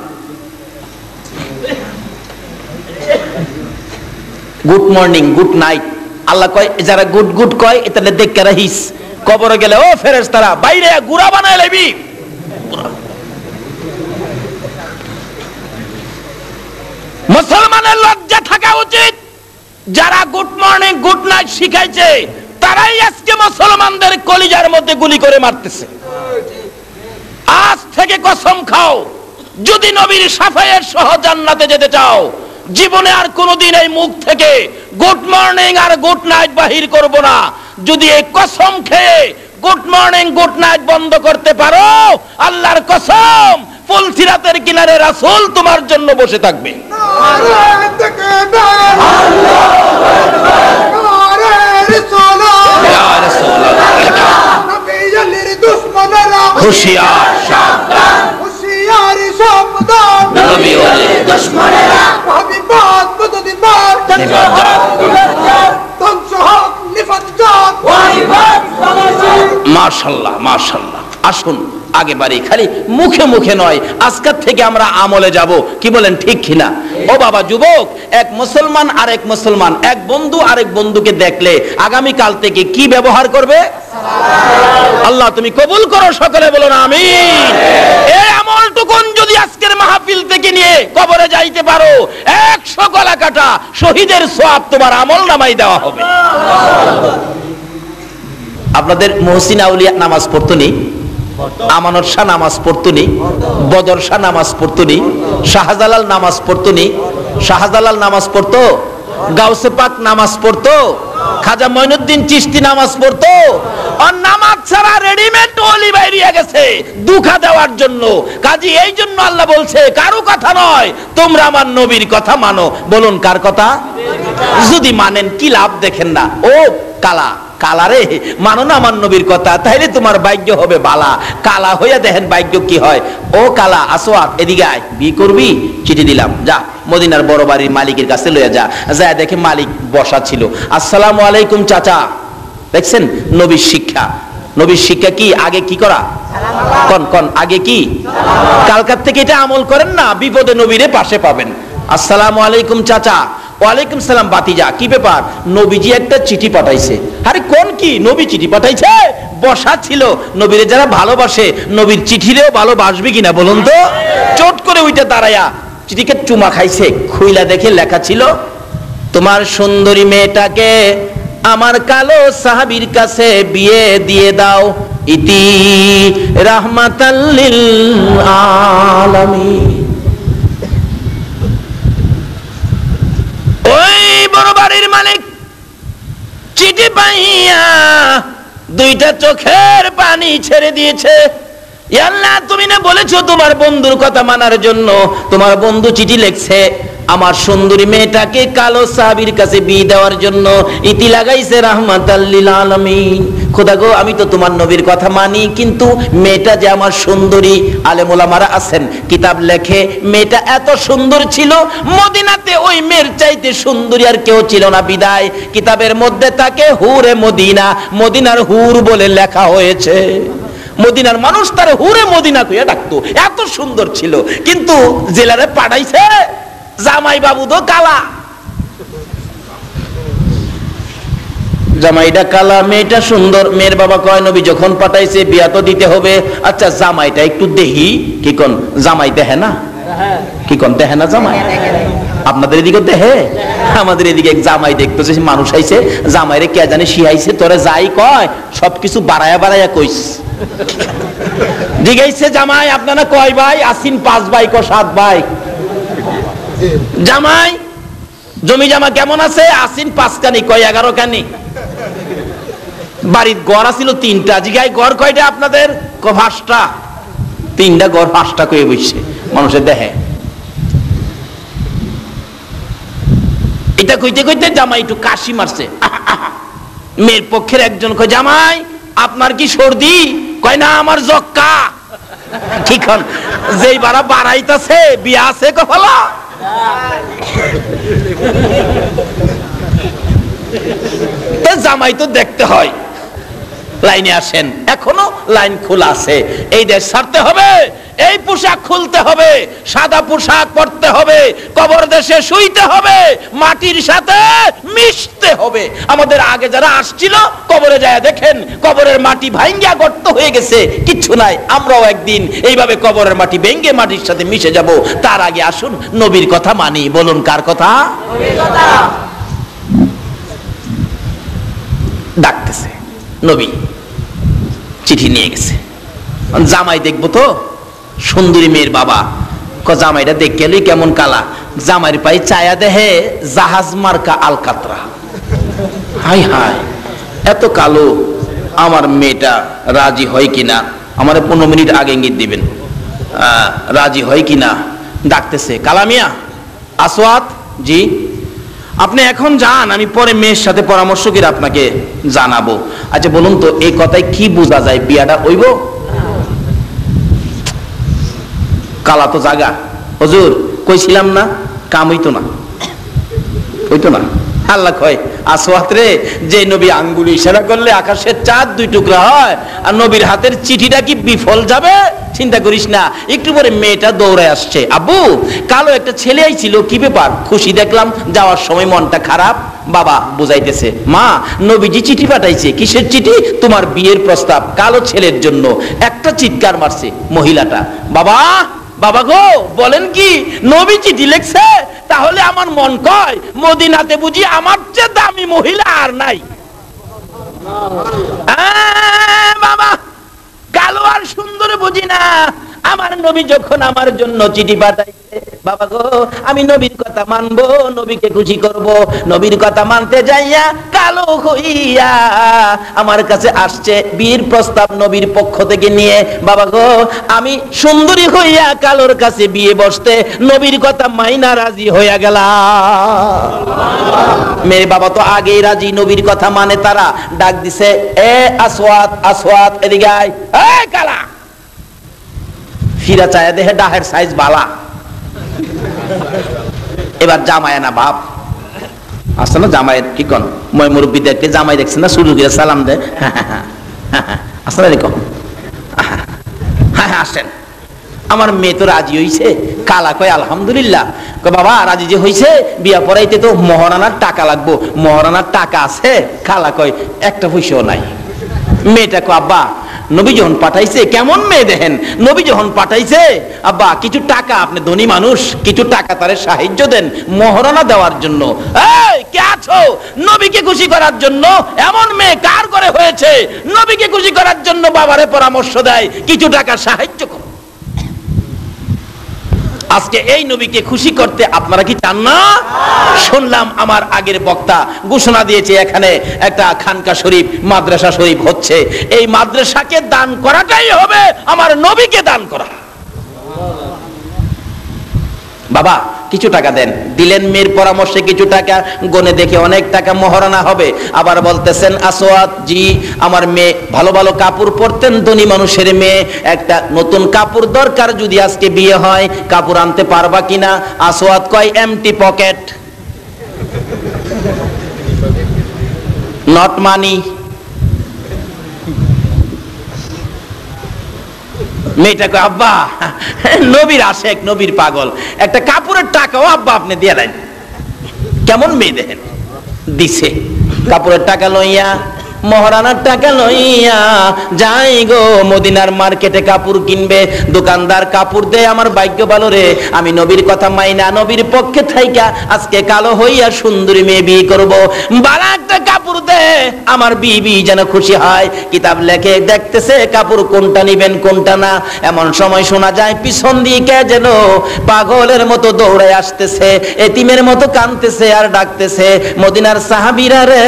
Good morning, good night. আল্লাহ কয় যারা গুড গুড কয় এটা দেখে রাখিস, কবরে গেলে ও ফেরেশতারা বাইরে গুড়া বানায় লইবি। মুসলমানের লজ্জা থাকা উচিত, যারা গুড মর্নিং গুড নাইট শিখাইছে তারাই আজকে মুসলমানদের কলিজার মধ্যে গুলি করে মারতেছে। আজ থেকে কসম খাও, যদি নবীর সাফায়ের সহ জান্নাতে যেতে চাও, জীবনে আর কোনোদিন এই মুখ থেকে গুড মর্নিং আর গুড নাইট বাহির করব না। যদি এই কসম খেয়ে গুড মর্নিং গুড নাইট বন্ধ করতে পারো, আল্লাহর কসম ফুলসিরাতের কিনারে রাসূল তোমার জন্য বসে থাকবে। হুশিয়ার সাবধান, হুশিয়ার সাবধান, নবী ওরে দুশমনেরা হাবিবাত বদদিবার নিফাত ধ্বংস হোক নিফাত ওয়াইবাত সালাসাল। মাশাআল্লাহ মাশাআল্লাহ। আসুন আগে বাড়ি, খালি মুখে মুখে নয়, আজকের থেকে আমরা আমলে যাব। কি বলেন, ঠিক কিনা? ও বাবা যুবক, এক মুসলমান আরেক মুসলমান, এক বন্ধু আরেক বন্ধুকে দেখলে আগামী কাল থেকে কি ব্যবহার করবে? আল্লাহ তুমি কবুল করো, সকলে বলো না আমিন। এই আমলটুকুন যদি আজকের মাহফিল থেকে নিয়ে কবরে যাইতে পারো, 100 গলা কাটা শহীদের সওয়াব তোমার আমল নামায় দেওয়া হবে। আপনাদের মুহসিন আউলিয়া নামাজ পড়তনি, আমানত শাহ নামাজ পড়তনি, বদর শাহ নামাজ পড়তনি, শাহজালাল নামাজ পড়তনি, শাহজালাল নামাজ পড়তো, গাউসে পাক নামাজ পড়তো, খাজা মঈনুদ্দিন চিশতি নামাজ পড়তো। আর নামাজ ছাড়া রেডিমেড ওলি বাইরিয়া গেছে দুঃখা দেওয়ার জন্য। কাজী এই জন্য আল্লাহ বলছে কারো কথা নয়, তোমরা আমার নবীর কথা মানো। বলুন কার কথা? যদি মানেন কি লাভ দেখেন না? ও কালা কালারে মানো না আমার নবীর কথা, তাইলে তোমার ভাগ্য হবে বালা। কালা হইয়া দেখেন ভাগ্য কি হয়। ও কালা আসোয়াত এদিকে আয়, বি করবি? চিঠি দিলাম, যা মদিনার বড় বাড়ির মালিকের কাছে লইয়া যা। যা দেখে মালিক বসা ছিল। আসসালামু আলাইকুম চাচা। দেখছেন নবীর শিক্ষা। নবীর শিক্ষা কি? আগে কি করা? কোন কোন আগে কি? কালকার থেকে এটা আমল করেন না, বিপদে নবীরে পাশে পাবেন। আসসালামু আলাইকুম চাচা। ওয়ালাইকুম সালাম বাতিজা, কি ব্যাপার? নবীজি একটা চিঠি পাঠাইছে। আরে কোন কি? নবী চিঠি পাঠাইছে? বসা ছিল। নবীরে যারা ভালোবাসে নবীর চিঠিরেও ভালোবাসবে কিনা বলুন তো? চট করে ওইটা দাঁড়ায়া চিঠিকে চুমা খাইছে। খুইলা দেখে লেখা ছিল, তোমার সুন্দরী মেয়েটাকে আমার কালো সাহাবীর কাছে বিয়ে দিয়ে দাও, ইতি রাহমাতাল লিল আলামিন। ওই বড় বাড়ির মালিক চিঠি পাইয়া দুইটা চোখের পানি ছেড়ে দিয়েছে। আল্লাহ তুমি না বলেছো তোমার বন্ধুর কথা মানার জন্য? তোমার বন্ধু চিঠি লিখছে আমার সুন্দরী মেয়েটাকে কালো সাহাবীর কাছে বিয়ে দেওয়ার জন্য, ইতি লাগাইছে রাহমাতাল লিল আলামিন। খোদা গো, আমি তো তোমার নবীর কথা মানি, কিন্তু মেয়েটা যে আমার সুন্দরী। আলেম ওলামারা আছেন, কিতাব লেখে মেয়েটা এত সুন্দর ছিল, মদিনাতে ওই মেয়ের চাইতে সুন্দরী আর কেউ ছিল না। বিদায় কিতাবের মধ্যে তাকে হুরে মদিনা, মদিনার হুর বলে লেখা হয়েছে। মদিনার মানুষ তার হুরে মদিনা কইয়া ডাকতো, এত সুন্দর ছিল। কিন্তু জেলারে পাঠাইছে জামাই বাবু তো কালা। জামাইটা কালা, মেয়েটা সুন্দর। মেয়ের বাবা কয় নবী যখন পাঠাইছে বিয়া তো দিতে হবে। আচ্ছা জামাইটা একটু দেহি। কি কোন জামাই দেহে না? কি কোন দেহে না জামাই? আপনাদের এদিকে দেহে? আমাদের এদিকে এক জামাই দেখতেছে মানুষ আইছে, জামাইরে কে জানে শিহাইছে, তোরে যাই কয় সবকিছু বাড়ায়া বাড়ায়া কইস। জিজ্ঞাসা জামাই আপনারা কয় ভাই? আসিন 5 ভাই কো 7 ভাই। জামাই জমি জামা কেমন আছে? আসিন 5 কানি কয় 11 কানি। বাড়ির গড় আছিল 3টা। জিগাই গড় কয়টা আপনাদের? ক 5টা। 3টা গড় 5টা কয়ে বসছে মানুষের দেখে। এটা কইতে কইতে জামাই একটু কাশি মারছে। মেয়ের পক্ষের একজন কয় জামাই আপনার কি সর্দি? কয় না আমার জক্কা। ঠিক হন যেই বাড়া বাড়াইতাছে বিয়া আছে কপালা। জামাই তো দেখতে হয়। লাইনে আসেন, এখনো লাইন খোলা আছে। এই দেশ ছাড়তে হবে, এই পোশাক খুলতে হবে, সাদা পোশাক পরতে হবে, কবর দেশে শুইতে হবে, মাটির সাথে মিশতে হবে। আমাদের আগে যারা আসছিল কবরে যায় দেখেন কবরের মাটি ভাঙ্গা গর্ত হয়ে গেছে, কিচ্ছু নাই। আমরাও একদিন এইভাবে কবরের মাটি ভেঙ্গে মাটির সাথে মিশে যাব। তার আগে আসুন নবীর কথা মানি। বলুন কার কথা? নবীর কথা। ডাকতেছে নবী, চিঠি নিয়ে গেছে। জামাই দেখবো তো, সুন্দরী মেয়ের বাবা। জামাইটা দেখ গেলই কেমন কালা। জামাইয়ের পায়ে চায়া দেহে জাহাজ মার্কা আলকাতরা। হাই হাই এত কালো, আমার মেয়েটা রাজি হয় কিনা। আমার 15 মিনিট আগে ইঙ্গিত দিবেন রাজি হয় কিনা। ডাকতেছে কালামিয়া, আসওয়াত জি আপনি এখন যান, আমি পরে মেয়ের সাথে পরামর্শ করে আপনাকে জানাবো। আচ্ছা বলুন তো এই কথায় কি বোঝা যায়? বিয়াটা হইব? কালা তো জাগা। হুজুর কইছিলাম না কাম হইতো না, হইতো না। আল্লাহ কয় আসওয়াত রে, যে নবী আঙ্গুল ইশারা করলে আকাশের চাঁদ 2 টুকরা হয়, আর নবীর হাতের চিঠিটা কি বিফল যাবে? চিন্তা করিস না। একটু পরে মেয়েটা দৌড়ে আসছে, আব্বু কালো একটা ছেলে আইছিল, কি ব্যাপার? খুশি দেখলাম, যাওয়ার সময় মনটা খারাপ। বাবা বুঝাইতেছে, মা নবীজি চিঠি পাঠাইছে। কিসের চিঠি? তোমার বিয়ের প্রস্তাব, কালো ছেলের জন্য। একটা চিৎকার মারছে মহিলাটা, বাবা বাবা গো বলেন কি নবী চিঠি লিখছে? তাহলে আমার মন কয় মদিনাতে বুঝি আমার চেয়ে দামি মহিলা আর নাই। বাবা কালো আর সুন্দর বুঝি না, আমার নবী যখন আমার জন্য চিঠি পাঠাইছে, বাবা গো আমি নবীর কথা মানবো, নবীকে খুশি করব। নবীর কথা মানতে যাইয়া কালো হইয়া আমার কাছে আসছে বিয়ের প্রস্তাব নবীর পক্ষ থেকে নিয়ে। বাবা গো আমি সুন্দরী হইয়া কালোর কাছে বিয়ে বসতে নবীর কথা মাইনা রাজি হইয়া গেলাম। মেরে বাবা তো আগেই রাজি, নবীর কথা মানে তারা। ডাক দিছে, এ আসওয়াত আসওয়াত এদিকে আয়। এই কালা, ফিরা চায় দেহে ডাহের সাইজ বালা। এবার জামায় না বাপ আসছে না, জামাইয়ের কি কন মই মুরব্বী দেখতে জামাই দেখছে না, শুরু করে সালাম দে। আসলে এরকম হ্যাঁ আসেন। আমার মেয়ে তো রাজি হইছে। কালা কয় আলহামদুলিল্লাহ। কয় বাবা রাজি যে হইছে, বিয়া পড়াইতে তো মহারানার টাকা লাগবো। মহারানার টাকা আছে? কালা কয় একটা পয়সাও নাই। মেয়েটা কয় আব্বা নবী যখন পাঠাইছে, কেমন মেয়ে দেখেন, নবী যখন পাঠাইছে আব্বা কিছু টাকা, আপনি ধনী মানুষ, কিছু টাকা তারে সাহায্য দেন মহারণা দেওয়ার জন্য। এই কে আছো? নবীকে খুশি করার জন্য। এমন মেয়ে কার করে হয়েছে? নবীকে খুশি করার জন্য বাবারে পরামর্শ দেয় কিছু টাকা সাহায্য করো। আজকে এই নবীকে খুশি করতে আপনারা কি চান না? শুনলাম আমার আগের বক্তা ঘোষণা দিয়েছে এখানে একটা খানকা শরীফ, মাদ্রাসা শরীফ হচ্ছে। এই মাদ্রাসাকে দান করাটাই হবে আমার নবীকে দান করা। বাবা কিছু টাকা দেন। দিলেন মেয়ের পরামর্শে কিছু টাকা, গনে দেখে অনেক টাকা মহারণা হবে। আবার বলতেছেন আসওয়াত জি আমার মেয়ে ভালো ভালো কাপড় পরতেন, ধনী মানুষের মেয়ে, একটা নতুন কাপড় দরকার, যদি আজকে বিয়ে হয় কাপড় আনতে পারবা কিনা? আসওয়াত কয় এমটি পকেট, নট মানি। মেয়েটা কয় আব্বা নবীর আশেক, নবীর পাগল, একটা কাপড়ের টাকাও আব্বা আপনি দিয়ে দেন। কেমন মেয়ে দেখেন, দিছে কাপড়ের টাকা লইয়া মহারানার টাকা লইয়া যাই গো মদিনার মার্কেটে কাপড় কিনবে। দোকানদার কাপড় দে, আমার ভাগ্য ভালো রে, আমি নবীর কথা মাইনা নবীর পক্ষে থাইকা আজকে কালো হইয়া সুন্দরী মেয়ে বিয়ে করব। বালা একটা কাপড় দে, আমার বিবি যেন খুশি হয়। কিতাব লেখে দেখতেছে কাপড় কোনটা নিবেন কোনটা না। এমন সময় শোনা যায় পিছন দিকে যেন পাগলের মতো দৌড়ে আসতেছে, এতিমের মতো কাঁদতেছে আর ডাকতেছে, মদিনার সাহাবীরা রে,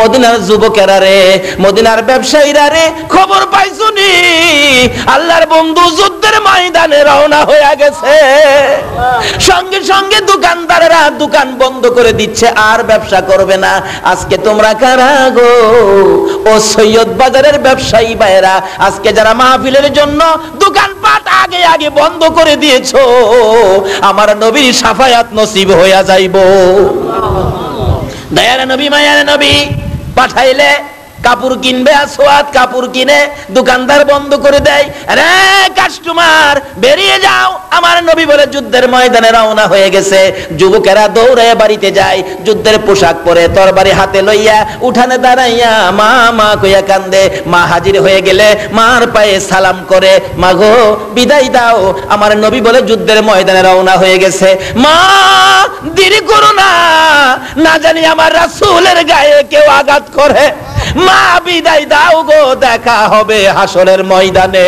মদিনার যুবকেরা রে, মদিনার ব্যবসায়ীরা রে, খবর পাইছুনি আল্লাহর বন্ধু যুদ্ধের ময়দানে রওনা হয়ে গেছে। সঙ্গে সঙ্গে দোকানদারেরা দোকান বন্ধ করে দিচ্ছে, আর ব্যবসা করবে না। আজকে তোমরা কারা গো? ও সৈয়দ বাজারের ব্যবসায়ী ভাইরা, আজকে যারা মাহফিলের জন্য দোকানপাট আগে আগে বন্ধ করে দিয়েছো, আমার নবীর শাফায়াত নসিব হইয়া যাইব। দয়ার নবী মায়ার নবী পাঠাইলে কাপড় কিনবে, আসওয়াদ কাপড় কিনে দোকানদার বন্ধ করে দেয়। আরে কাস্টমার বেরিয়ে যাও, আমার নবী বলে যুদ্ধের ময়দানে রওনা হয়ে গেছে। যুবকেরা দৌড়ে বাড়িতে যায়, যুদ্ধের পোশাক পরে তরবারি হাতে লইয়া উঠানে দাঁড়াইয়া মা মা কইয়া কান্দে। মা হাজির হয়ে গেলে মার পায়ে সালাম করে, মা গো বিদায় দাও, আমার নবী বলে যুদ্ধের ময়দানে রওনা হয়ে গেছে। মা দেরি করো না, না জানি আমার রাসূলের গায়ে কেউ আঘাত করে। মা বিদায় দাও গো, দেখা হবে হাসরের ময়দানে।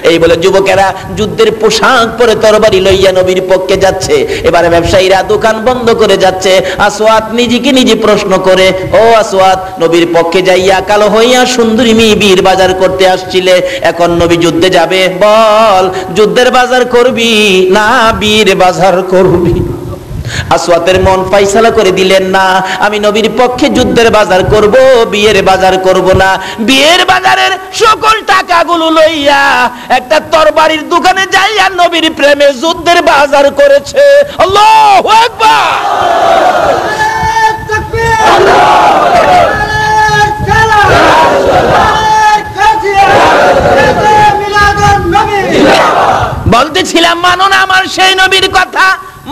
এই বলে যুবকেরা যুদ্ধের পোশাক পরে তরবারি লইয়া নবীর পক্ষে যাচ্ছে। এবারে ব্যবসায়ীরা দোকান বন্ধ করে যাচ্ছে। আসওয়াদ নিজেকে নিজে প্রশ্ন করে, ও আসওয়াদ, নবীর পক্ষে যাইয়া কালো হইয়া সুন্দরী মেয়ে বীর বাজার করতে আসছিলে, এখন নবী যুদ্ধে যাবে, বল যুদ্ধের বাজার করবি না বীর বাজার করবি? আসওয়াদের মন ফাইসালা করে দিলেন, না, আমি নবীর পক্ষে যুদ্ধের বাজার করব, বিয়ের বাজার করব না। বিয়ের বাজারের সকল টাকাগুলো লইয়া একটা তরবারির দোকানে যাইয়া নবীর প্রেমে যুদ্ধের বাজার করেছে। আল্লাহু আকবার। বলতেছিলাম মানো না আমার সেই নবীর কথা,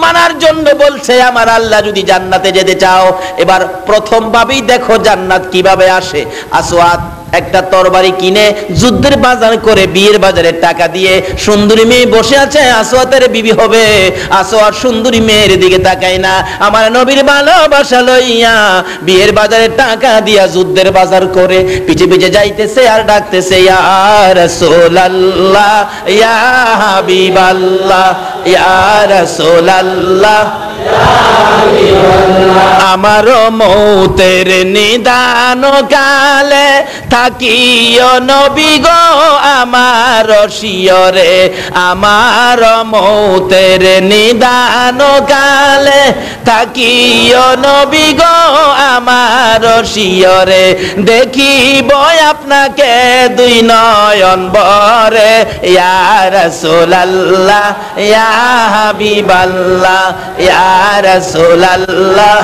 মানার জন্য বলছে আমার আল্লাহ যদি জান্নাতে যেতে চাও, এবার প্রথম ভাবেই দেখো জান্নাত কিভাবে আসে। আসওয়াদ একটা তরবারি কিনে যুদ্ধের বাজার করে বিয়ের বাজারে টাকা দিয়ে সুন্দরী মেয়ে বসে আছে, আসওয়াদের বিবি হবে। আসওয়াদ সুন্দরী মেয়ের দিকে তাকায় না, আমার নবীর ভালোবাসা লইয়া বিয়ের বাজারে টাকা দিয়া যুদ্ধের বাজার করে পিছে পিছে যাইতেছে আর ডাকতেছে, ইয়া রাসূলুল্লাহ, ইয়া হাবিবাল্লাহ, ইয়া রাসূলুল্লাহ, আমার মৌতের নিদান কালে থাকিও নবী গো আমার শিয়রে, আমার মৌতের নিদান কালে থাকিও নবী গো আমার শিয়রে, দেখিব আপনাকে দুই নয়ন ভরে, ইয়া রাসূলুল্লাহ, ইয়া হাবিবাল্লাহ, ইয়া রাসূলুল্লাহ।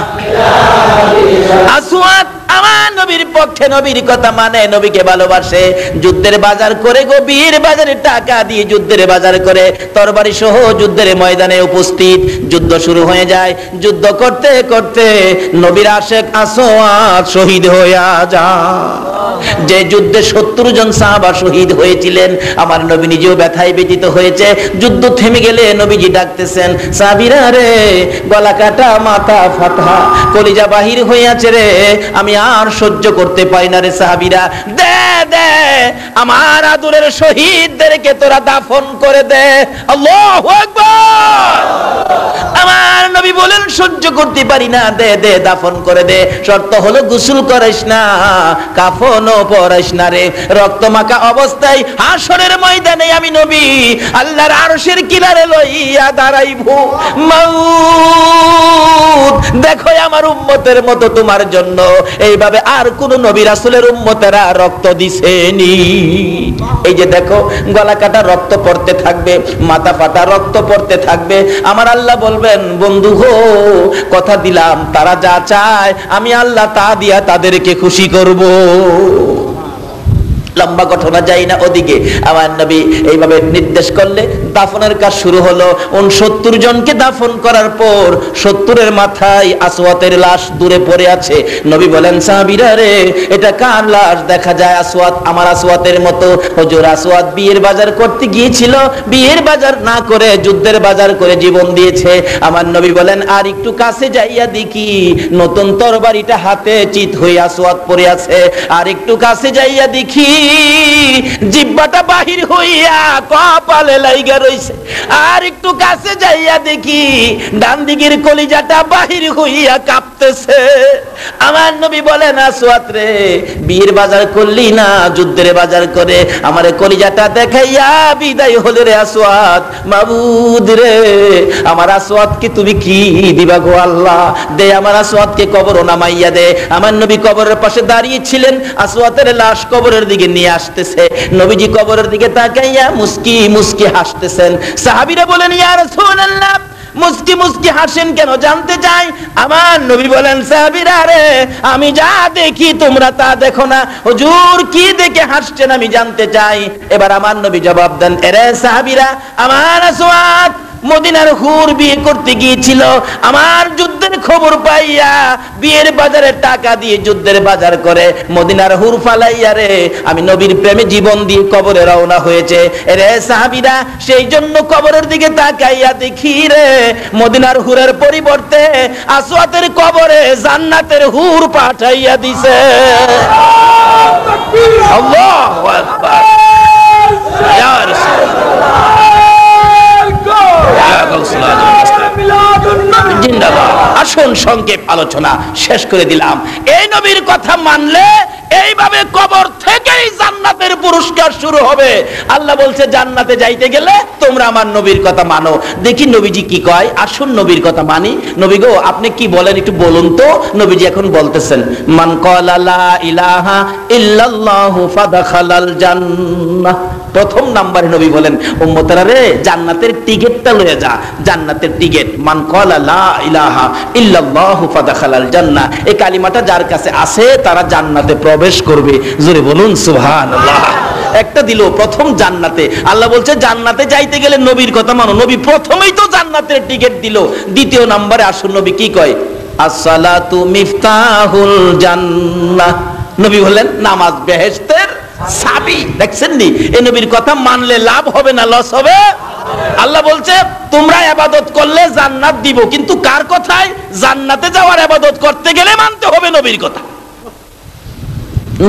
আসওয়াদ আমার নবীর পক্ষে, নবীর কথা মানে, নবীকে ভালোবাসে। যুদ্ধের বাজার করে গো, বীর বাজারে টাকা দিয়ে যুদ্ধের বাজার করে তরবারি সহ যুদ্ধের ময়দানে উপস্থিত। যুদ্ধ শুরু হয়ে যায়। যুদ্ধ করতে করতে নবীর আশেক আসওয়াদ শহীদ হইয়া যায়। যে যুদ্ধে 70 জন সাহাবা শহীদ হয়েছিলেন, আমার নবী নিজেও ব্যথায় ব্যথিত হয়েছে। যুদ্ধ থেমে গেলে নবীজি ডাকতেছেন, সাহাবীরা রে, গলা কাটা, মাথা ফাটা, কলিজা বাহির হইয়াছে রে, আমি আর সহ্য করতে পারি না রে সাহাবীরা, দে দে আমার আদরের শহীদদেরকে তোরা দাফন করে দে। আল্লাহু আকবার। আমার নবী বলেন, সহ্য করতে পারি না, দে দে দাফন করে দে। শর্ত হলো গোসল করাইস না, কাফনও পরাইস না রে। রক্তমাখা অবস্থায় হাসরের ময়দানে আমি নবী আল্লাহর আরশের কিনারে লইয়া দাঁড়াইব। মাউত দেখো আমার উম্মতের মতো তোমার জন্য এইভাবে আর কোন নবী রাসূলের উম্মতেরা রক্ত দিছেনি। এই যে দেখো, গলা কাটা রক্ত পড়তে থাকবে, মাথা ফাটা রক্ত পড়তে থাকবে। আমার আল্লাহ বলবেন, বন্ধু গো, কথা দিলাম তারা যা চায় আমি আল্লাহ তা দিয়া তাদেরকে খুশি করব। লম্বা ঘটনা যাই না ওদিকে। আমার নবী এইভাবে নির্দেশ করলে দাফনের কাজ শুরু হলো। 69 জনকে দাফন করার পর 70-এর মাথায় আসওয়াতের লাশ দূরে পড়ে আছে। নবী বলেন, সাহাবীরা রে, এটা কার লাশ? দেখা যায় আসওয়াত আমার আসওয়াতের মতো। হুজুর, আসওয়াত বিয়ের বাজার করতে গিয়েছিল, বিয়ের বাজার না করে যুদ্ধের বাজার করে জীবন দিয়েছে। আমার নবী বলেন, আর একটু কাছে যাইয়া দেখি নতুন তরবারিটা হাতে চিত হয়ে আসওয়াত পড়ে আছে। আর একটু কাছে যাইয়া দেখি জিহ্বাটা বাহির হইয়া কপালে লাইগা রইছে। আর একটু কাছে যাইয়া দেখি ডান দিকের কলিজাটা বাহির হইয়া কাঁপতেছে। আমার নবী বলেন, আসওয়াত রে, বিয়ের বাজার করলি না, যুদ্ধের বাজার করে আমারে কলিজাটা দেখাইয়া বিদায় হলে রে আসওয়াত। মাবুদ রে, আমার আসওয়াতকে তুমি কি দিবা গো আল্লাহ? দে আমার আসওয়াতকে কবর নামাইয়া দে। আমার নবী কবরের পাশে দাঁড়িয়ে ছিলেন, আসওয়াতের লাশ কবরের দিকে নিয়ে আসতেছে। নবীজি কবরের দিকে তাকাইয়া মুস্কি মুস্কি হাসতেছেন। সাহাবীরা বলেন, ইয়া রাসূলুল্লাহ, মুস্কি মুস্কি হাসেন কেন, জানতে চাই। আমার নবী বলেন, সাহাবীরা রে, আমি যা দেখি তোমরা তা দেখো না। হুজুর, কি দেখে হাসছেন আমি জানতে চাই। এবার আমার নবী জবাব দেন, এরে সাহাবীরা, আমার আসওয়াত মদিনার হুর বিয়ে করতে গিয়েছিল। আমার যুদ্ধের খবর পাইয়া বিয়ের বাজারে টাকা দিয়ে যুদ্ধের বাজার করে মদিনার হুর ফালাইয়া রে আমি নবীর প্রেমে জীবন দিয়ে কবরে রওনা হয়েছে। রে সাহাবীরা, সেই জন্য কবরের দিকে তাকাইয়া দেখি রে মদিনার হুরের পরিবর্তে আসওয়াতের কবরে জান্নাতের হুর পাঠাইয়া দিছে। আল্লাহু আকবার। ইয়া রাসূলুল্লাহ, আসুন সংক্ষেপ আলোচনা শেষ করে দিলাম। এই নবীর কথা মানলে এইভাবে কবর থেকেই জান্নাতের পুরস্কার শুরু হবে। আল্লাহ বলছে, জান্নাতে যাইতে গেলে তোমরা আমার নবীর কথা মানো। দেখি নবীজি কি কয়। আসুন নবীর কথা মানি। নবী গো, আপনি কি বলেন একটু বলুন তো। নবীজি এখন বলতেছেন, মান ক্বালা লা ইলাহা ইল্লাল্লাহু ফাদাখালাল জান্নাহ। প্রথম নাম্বারে নবী বলেন, উম্মতেরা রে, জান্নাতের টিকেটটা লয়ে যা, জান্নাতের টিকেট। মান ক্বালা লা ইলাহা ইল্লাল্লাহু ফাদাখালাল জান্নাহ। এই কালিমাটা যার কাছে আছে তারা জান্নাতে প্রবেশ করবে। জোরে বলুন সুবহানাল্লাহ। একটা দিল প্রথম জান্নাতে। আল্লাহ বলছে, জান্নাতে যাইতে গেলে নবীর কথা মানো। নবী প্রথমেই তো জান্নাতের টিকেট দিল। দ্বিতীয় নাম্বারে আসুন নবী কি কয়, আসসালাতু মিফতাহুল জান্নাহ। নবী বললেন, নামাজ বেহেশতের চাবি। দেখছেন নি, এই নবীর কথা মানলে লাভ হবে না লস হবে? আল্লাহ বলছে, তোমরা ইবাদত করলে জান্নাত দিব, কিন্তু কার কথায়? জান্নাতে যাওয়ার ইবাদত করতে গেলে মানতে হবে নবীর কথা।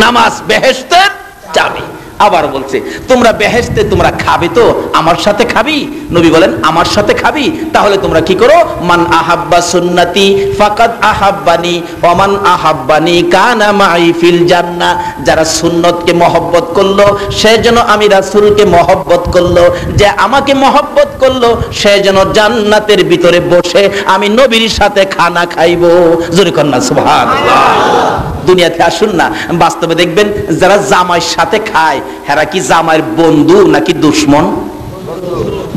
নামাজ বেহেশতের চাবি। আবার বলছে, তোমরা বেহেশতে তোমরা খাবে তো আমার সাথে খাবি? নবী বলেন, আমার সাথে খাবি? তাহলে তোমরা কি করো, মান আহাব্বা সুন্নতি ফাকাদ আহাব্বানি ওয়া মান আহাব্বানি কানা মাই ফিল জান্নাহ। যারা সুন্নতকে মহব্বত করলো সে যেন আমি রাসূলকে মহব্বত করলো, যে আমাকে মহব্বত করলো সে যেন জান্নাতের ভিতরে বসে আমি নবীর সাথে খানা খাইবো। জোরে কন্যা সুবহানাল্লাহ। দুনিয়াতে আসুন না, বাস্তবে দেখবেন যারা জামাইয়ের সাথে খায় হেরা কি জামাইয়ের বন্ধু নাকি দুশমন?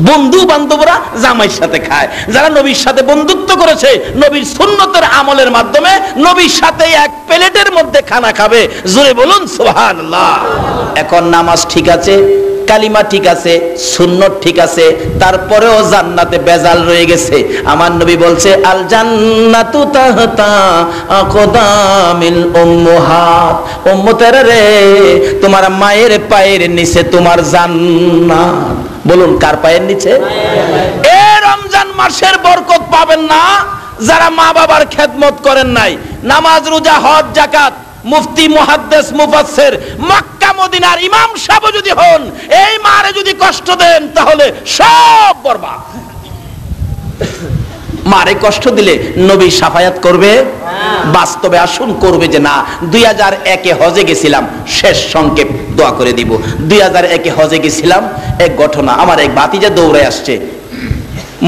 বন্ধু বান্ধবরা জামাইয়ের সাথে খায়। যারা নবীর সাথে বন্ধুত্ব করেছে, নবীর সুন্নতের আমলের মাধ্যমে নবীর সাথে এক প্লেটের মধ্যে খানা খাবে। জোরে বলুন সুবহানাল্লাহ। এখন নামাজ ঠিক আছে, কালিমা ঠিক আছে, সুন্নত ঠিক আছে, তারপরেও জান্নাতে বেজাল রয়ে গেছে। আমার নবী বলছে, আল জান্নাতু তাহতা আকদামিল উম্মাহাত। উম্মতেরা রে, তোমার মায়ের পায়ের নিচে তোমার জান্নাত। বলুন, কার পায়ের নিচে? এই রমজান মাসের বরকত পাবেন না যারা মা বাবার খেদমত করেন নাই। নামাজ, রোজা, হজ, যাকাত, মুফতি, মুহাদ্দিস, মুফাসসির, মক্কা মদিনার ইমাম সাহেব যদি হন, এই মারে যদি কষ্ট দেন তাহলে সব বরবাদ। মারে কষ্ট দিলে নবী শাফায়াত করবে? বাস্তবে আসুন করবে যে না। 2001-এ হজে গেছিলাম, শেষ সংক্ষেপ দোয়া করে দিব। 2001-এ হজে গেছিলাম, এক ঘটনা। আমার এক ভাতিজা দৌড়ে আসছে,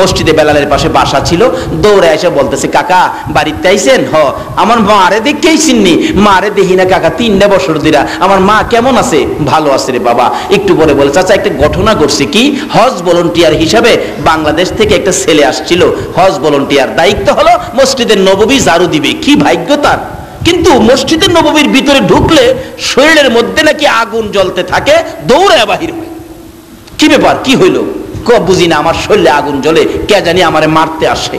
মসজিদে বেলালের পাশে বাসা ছিল, দৌড়ে এসে বলতেছে, কাকা বাড়িতে আইছেন? হ। আমার মারে দেখেই চিননি। মারে দেখি না কাকা 3 বছর দিরা। আমার মা কেমন আছে? ভালো আছে রে বাবা। একটু পরে বলে, চাচা একটা ঘটনা ঘটছে। কি? হজ ভলান্টিয়ার হিসাবে বাংলাদেশ থেকে একটা ছেলে আসছিল, হজ ভলান্টিয়ার। দায়িত্ব হলো মসজিদের নববী ঝাড়ু দিবে। কি ভাগ্য তার! কিন্তু মসজিদে নববীর ভিতরে ঢুকলে শরীরের মধ্যে নাকি আগুন জ্বলতে থাকে, দৌড়ে বাহির হয়। কি ব্যাপার, কি হইল? বুঝি না, আমার শরীরে আগুন জ্বলে, কে জানি আমারে মারতে আসে।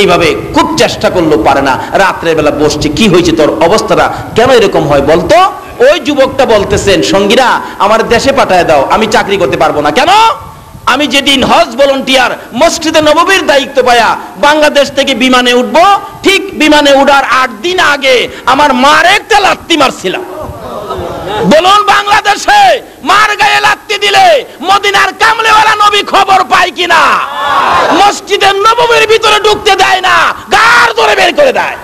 এইভাবে খুব চেষ্টা করলো, পারে না। রাত্রে বেলা বসছে, কি হয়েছে তোর অবস্থাটা, কেন এরকম হয় বলতো? ওই যুবকটা বলতেছেন, সঙ্গীরা আমার দেশে পাঠায় দাও, আমি চাকরি করতে পারবো না। কেন? আমি যেদিন হজ ভলান্টিয়ার মসজিদে নববীর দায়িত্ব পায়া বাংলাদেশ থেকে বিমানে উঠবো, ঠিক বিমানে উঠার 8 দিন আগে আমার মার একটা লাত্তি মারছিলাম। বলুন, বাংলাদেশে মার গায়ে লাত্তি দিলে মদিনার কামলেওয়ালা নবী খবর পায় কিনা? মসজিদের নববীর ভিতরে ঢুকতে দেয় না, গার ধরে বের করে দেয়।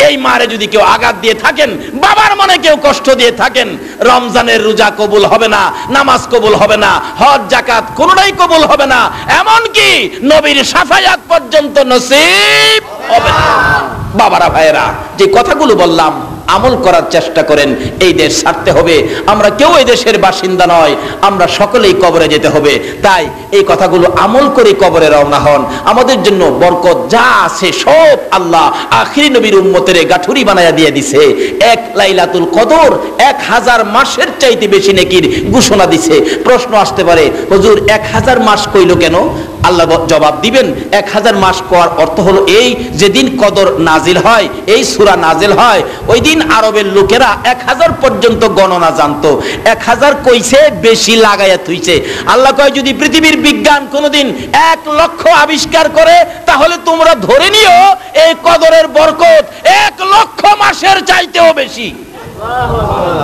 এই মারে যদি কেউ আঘাত দিয়ে থাকেন, বাবার মনে কেউ কষ্ট দিয়ে থাকেন, রমজানের রোজা কবুল হবে না, নামাজ কবুল হবে না, হজ জাকাত কোনটাই কবুল হবে না, এমনকি নবীর শাফায়াত পর্যন্ত নসিব হবে না। বাবারা, ভাইয়েরা, যে কথাগুলো বললাম আমল করার চেষ্টা করেন। এই দেশ ছাড়তে হবে, আমরা কেউ এই দেশের বাসিন্দা নয়, আমরা সকলেই কবরে যেতে হবে। তাই এই কথাগুলো আমল করে কবরে রওনা হন। আমাদের জন্য বরকত যা আছে সব আল্লাহ আখিরি নবীর উম্মতের গাঠুরি বানায়া দিয়ে দিছে। এক লাইলাতুল কদর 1000 মাসের চাইতে বেশি নেকির ঘোষণা দিছে। প্রশ্ন আসতে পারে, হুজুর 1000 মাস কইল কেন? আল্লাহ জবাব দিবেন, 1000 মাস কোয়ার অর্থ হলো এই, যেদিন কদর নাজিল হয়, এই সূরা নাজিল হয়, ওই দিন আরবের লোকেরা 1000 পর্যন্ত গণনা জানতো। 1000 কইছে, বেশি লাগাইয়া থুইছে। আল্লাহ কয়, যদি পৃথিবীর বিজ্ঞান কোনোদিন 1 লক্ষ আবিষ্কার করে, তাহলে তোমরা ধরে নিও এই কদরের বরকত 1 লক্ষ মাসের চাইতেও বেশি।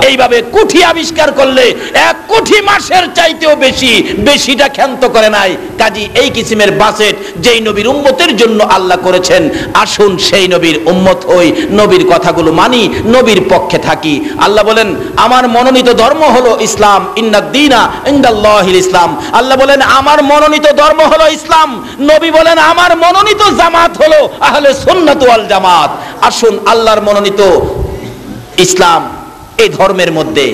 এইভাবে কোটি আবিষ্কার করলে 1 কোটি মাসের চাইতেও বেশি, বেশিটা ক্ষান্ত করে নাই। কাজী এই কিসিমের বাজেট যেই নবীর উম্মতের জন্য আল্লাহ করেছেন, আসুন সেই নবীর উম্মত হই, নবীর কথাগুলো মানি, নবীর পক্ষে থাকি। আল্লাহ বলেন, আমার মনোনীত ধর্ম হলো ইসলাম, ইন্নাদ-দীনা ইনদাল্লাহিল ইসলাম। আল্লাহ বলেন, আমার মনোনীত ধর্ম হলো ইসলাম। নবী বলেন, আমার মনোনীত জামাত হলো আহলে সুন্নাত ওয়াল জামাত। আসুন আল্লাহর মনোনীত ইসলাম, এই ধর্মের মধ্যে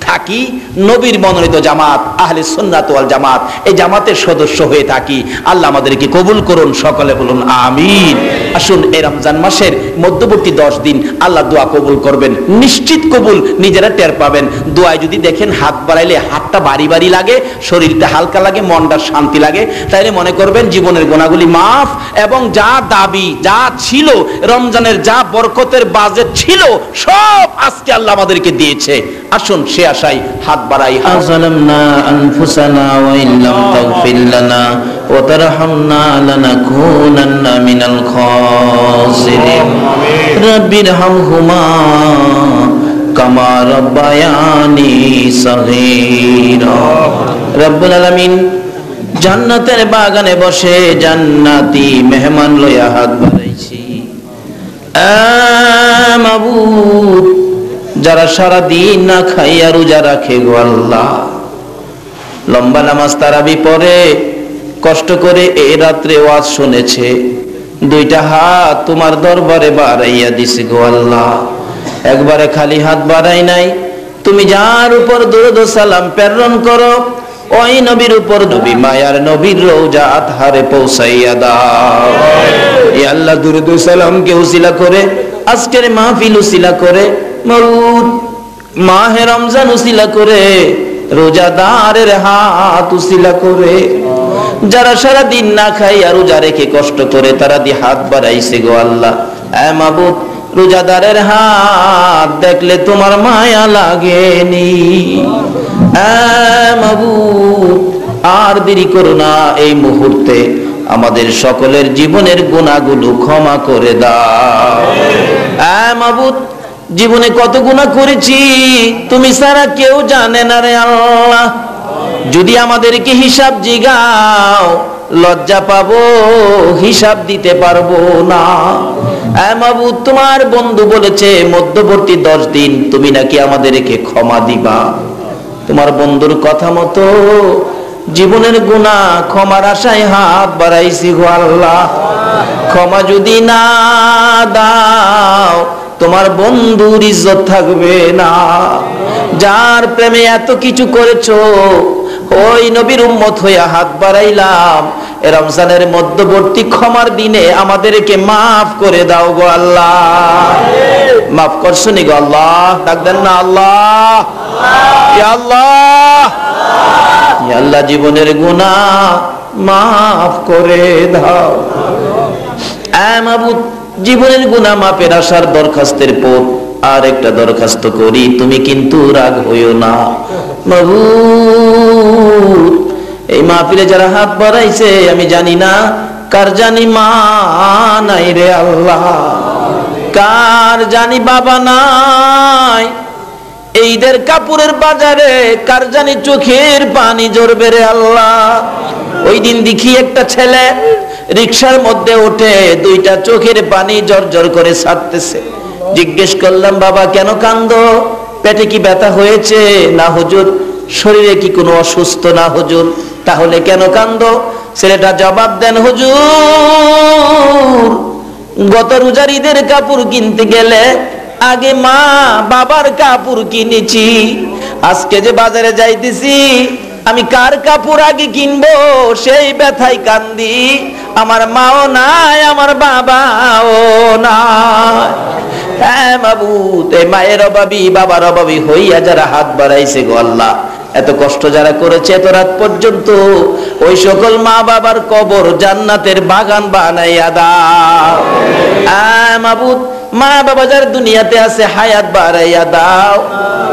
থাকি, নবীর মনোনীত জামাত আহলে সুন্নাত ওয়াল জামাত, এই জামাতের সদস্য হয়ে থাকি। আল্লাহ আমাদেরকে কবুল করুন, সকলে বলুন আমিন। আসুন এই রমজান মাসের মধ্যবর্তী 10 দিন আল্লাহ দোয়া কবুল করবেন, নিশ্চিত কবুল, নিজেরা টের পাবেন। দোয়ায় যদি দেখেন হাত বাড়াইলে হাতটা বাড়ি বাড়ি লাগে, শরীরটা হালকা লাগে, মনটা শান্তি লাগে, তাইলে মনে করবেন জীবনের গুনাহগুলি মাফ, এবং যা দাবি যা ছিল, রমজানের যা বরকতের বাজেট ছিল, সব আজকে আল্লাহ আমাদেরকে দিয়েছে। আসুন সে আশায় হাত বাড়াই। আযালামনা আনফুসানা ওয়া ইল্লাম তাগফির লানা ওয়া তারহামনা লানাকুনান্না মিনাল খাসিরিন। রাব্বিরহামহুমা কামা রাব্বায়ানি সাগীরা। রব্বুল আলামিন জান্নাতের বাগানে বসে জান্নাতি মেহমান লইয়া হাত বাড়াইছি। মাবুদ, যারা সারা দিন না খাইয়া রোজা রাখে গো আল্লাহ, লম্বা নামাজ তারাবি পড়ে, কষ্ট করে এই রাত্রে ওয়াজ শুনেছে, 2টা হাত তোমার দরবারে বাড়াইয়া দিছে গো আল্লাহ। একবারে খালি হাত বাড়াই নাই, তুমি যার উপর দরুদ ও সালাম প্রেরণ করো, ওই নবীর উপর নবী মায়ার নবীর রওজা আতহারে পৌঁছাইয়া দাও। এ আল্লাহ, দরুদ ও সালামকে উসিলা করে, আজকের মাহফিল উসিলা করে, মাবুদ মাহে রমজান উসিলা করে, রোজাদারের হাত উসিলা করে, যারা সারা দিন না খাইয়া রোজা রেখে কষ্ট করে তারা দিয়ে হাত বাড়াইছে গো আল্লাহ। এ মাবুদ, রোজাদারের হাত দেখলে তোমার মায়া লাগেনি। এ মাবুদ, আর দেরি করো না, এই মুহূর্তে আমাদের সকলের জীবনের গুনাহগুলো ক্ষমা করে দাও। এ মাবুদ, জীবনে কত গুনাহ করেছি তুমি ছাড়া কেউ জানে না রে আল্লাহ। যদি আমাদেরকে হিসাব জিগাও, লজ্জা পাবো, হিসাব দিতে পারবো না। এ মাবুদ, তোমার বন্ধু বলেছে মধ্যবর্তী 10 দিন তুমি নাকি আমাদেরকে ক্ষমা দিবা। তোমার বন্ধুর কথা মতো জীবনের গুনাহ ক্ষমার আশায় হাত বাড়াইছি গো আল্লাহ। ক্ষমা যদি না দাও, তোমার বন্ধুর ইজ্জত থাকবে না। যার প্রেমে এত কিছু করেছো, ওই নবীর উম্মত হইয়া হাত বাড়াইলাম, রমজানের মধ্যবর্তী ক্ষমার দিনে আমাদেরকে মাফ করে দাও গো আল্লাহ। মাফ করছনি গো আল্লাহ? ডাক দেন না আল্লাহ, ইয়া আল্লাহ, ইয়া আল্লাহ, জীবনের গুনাহ মাফ করে দাও। মাবুদ, জীবনের গুনাহ মাফের আশার দরখাস্তের পর আর একটা দরখাস্ত করি, তুমি কিন্তু রাগ হইও না মাবুদ। এই মাহফিলে যারা হাত বাড়াইছে আমি জানি না কার জানি মা নাই রে আল্লাহ, কার জানি বাবা নাই, এইদের কাপড়ের বাজারে কার জানি চোখের পানি ঝরবে রে আল্লাহ। ওই দিন দেখি একটা ছেলে রিকশার মধ্যে উঠে দুইটা চোখের পানি জর্জর করে ছাড়তেছে। জিজ্ঞেস করলাম, বাবা কেন কান্দো? পেটে কি ব্যথা হয়েছে? না হুজুর। শরীরে কি কোনো অসুস্থ? না হুজুর। তাহলে কেন কান্দো? ছেলেটা জবাব দেন, হুজুর গত রোজার ঈদের কাপড় কিনতে গেলে আগে মা বাবার কাপড় কিনেছি, আজকে যে বাজারে যাইতেছি আমি কার কাপড় আগে কিনবো সেই ব্যথায় কান্দি। আমার মাও নাই, আমার বাবাও নাই। হ্যাঁ মাবুদ, এই মায়ের অভাবী বাবার অভাবী হইয়া যারা হাত বাড়াইছে গো আল্লাহ, এত কষ্ট যারা করেছে এত রাত পর্যন্ত, ওই সকল মা বাবার কবর জান্নাতের বাগান বানাইয়া দাও। মাবুদ, মা বাবা যার দুনিয়াতে আছে হায়াত বাড়াইয়া দাও,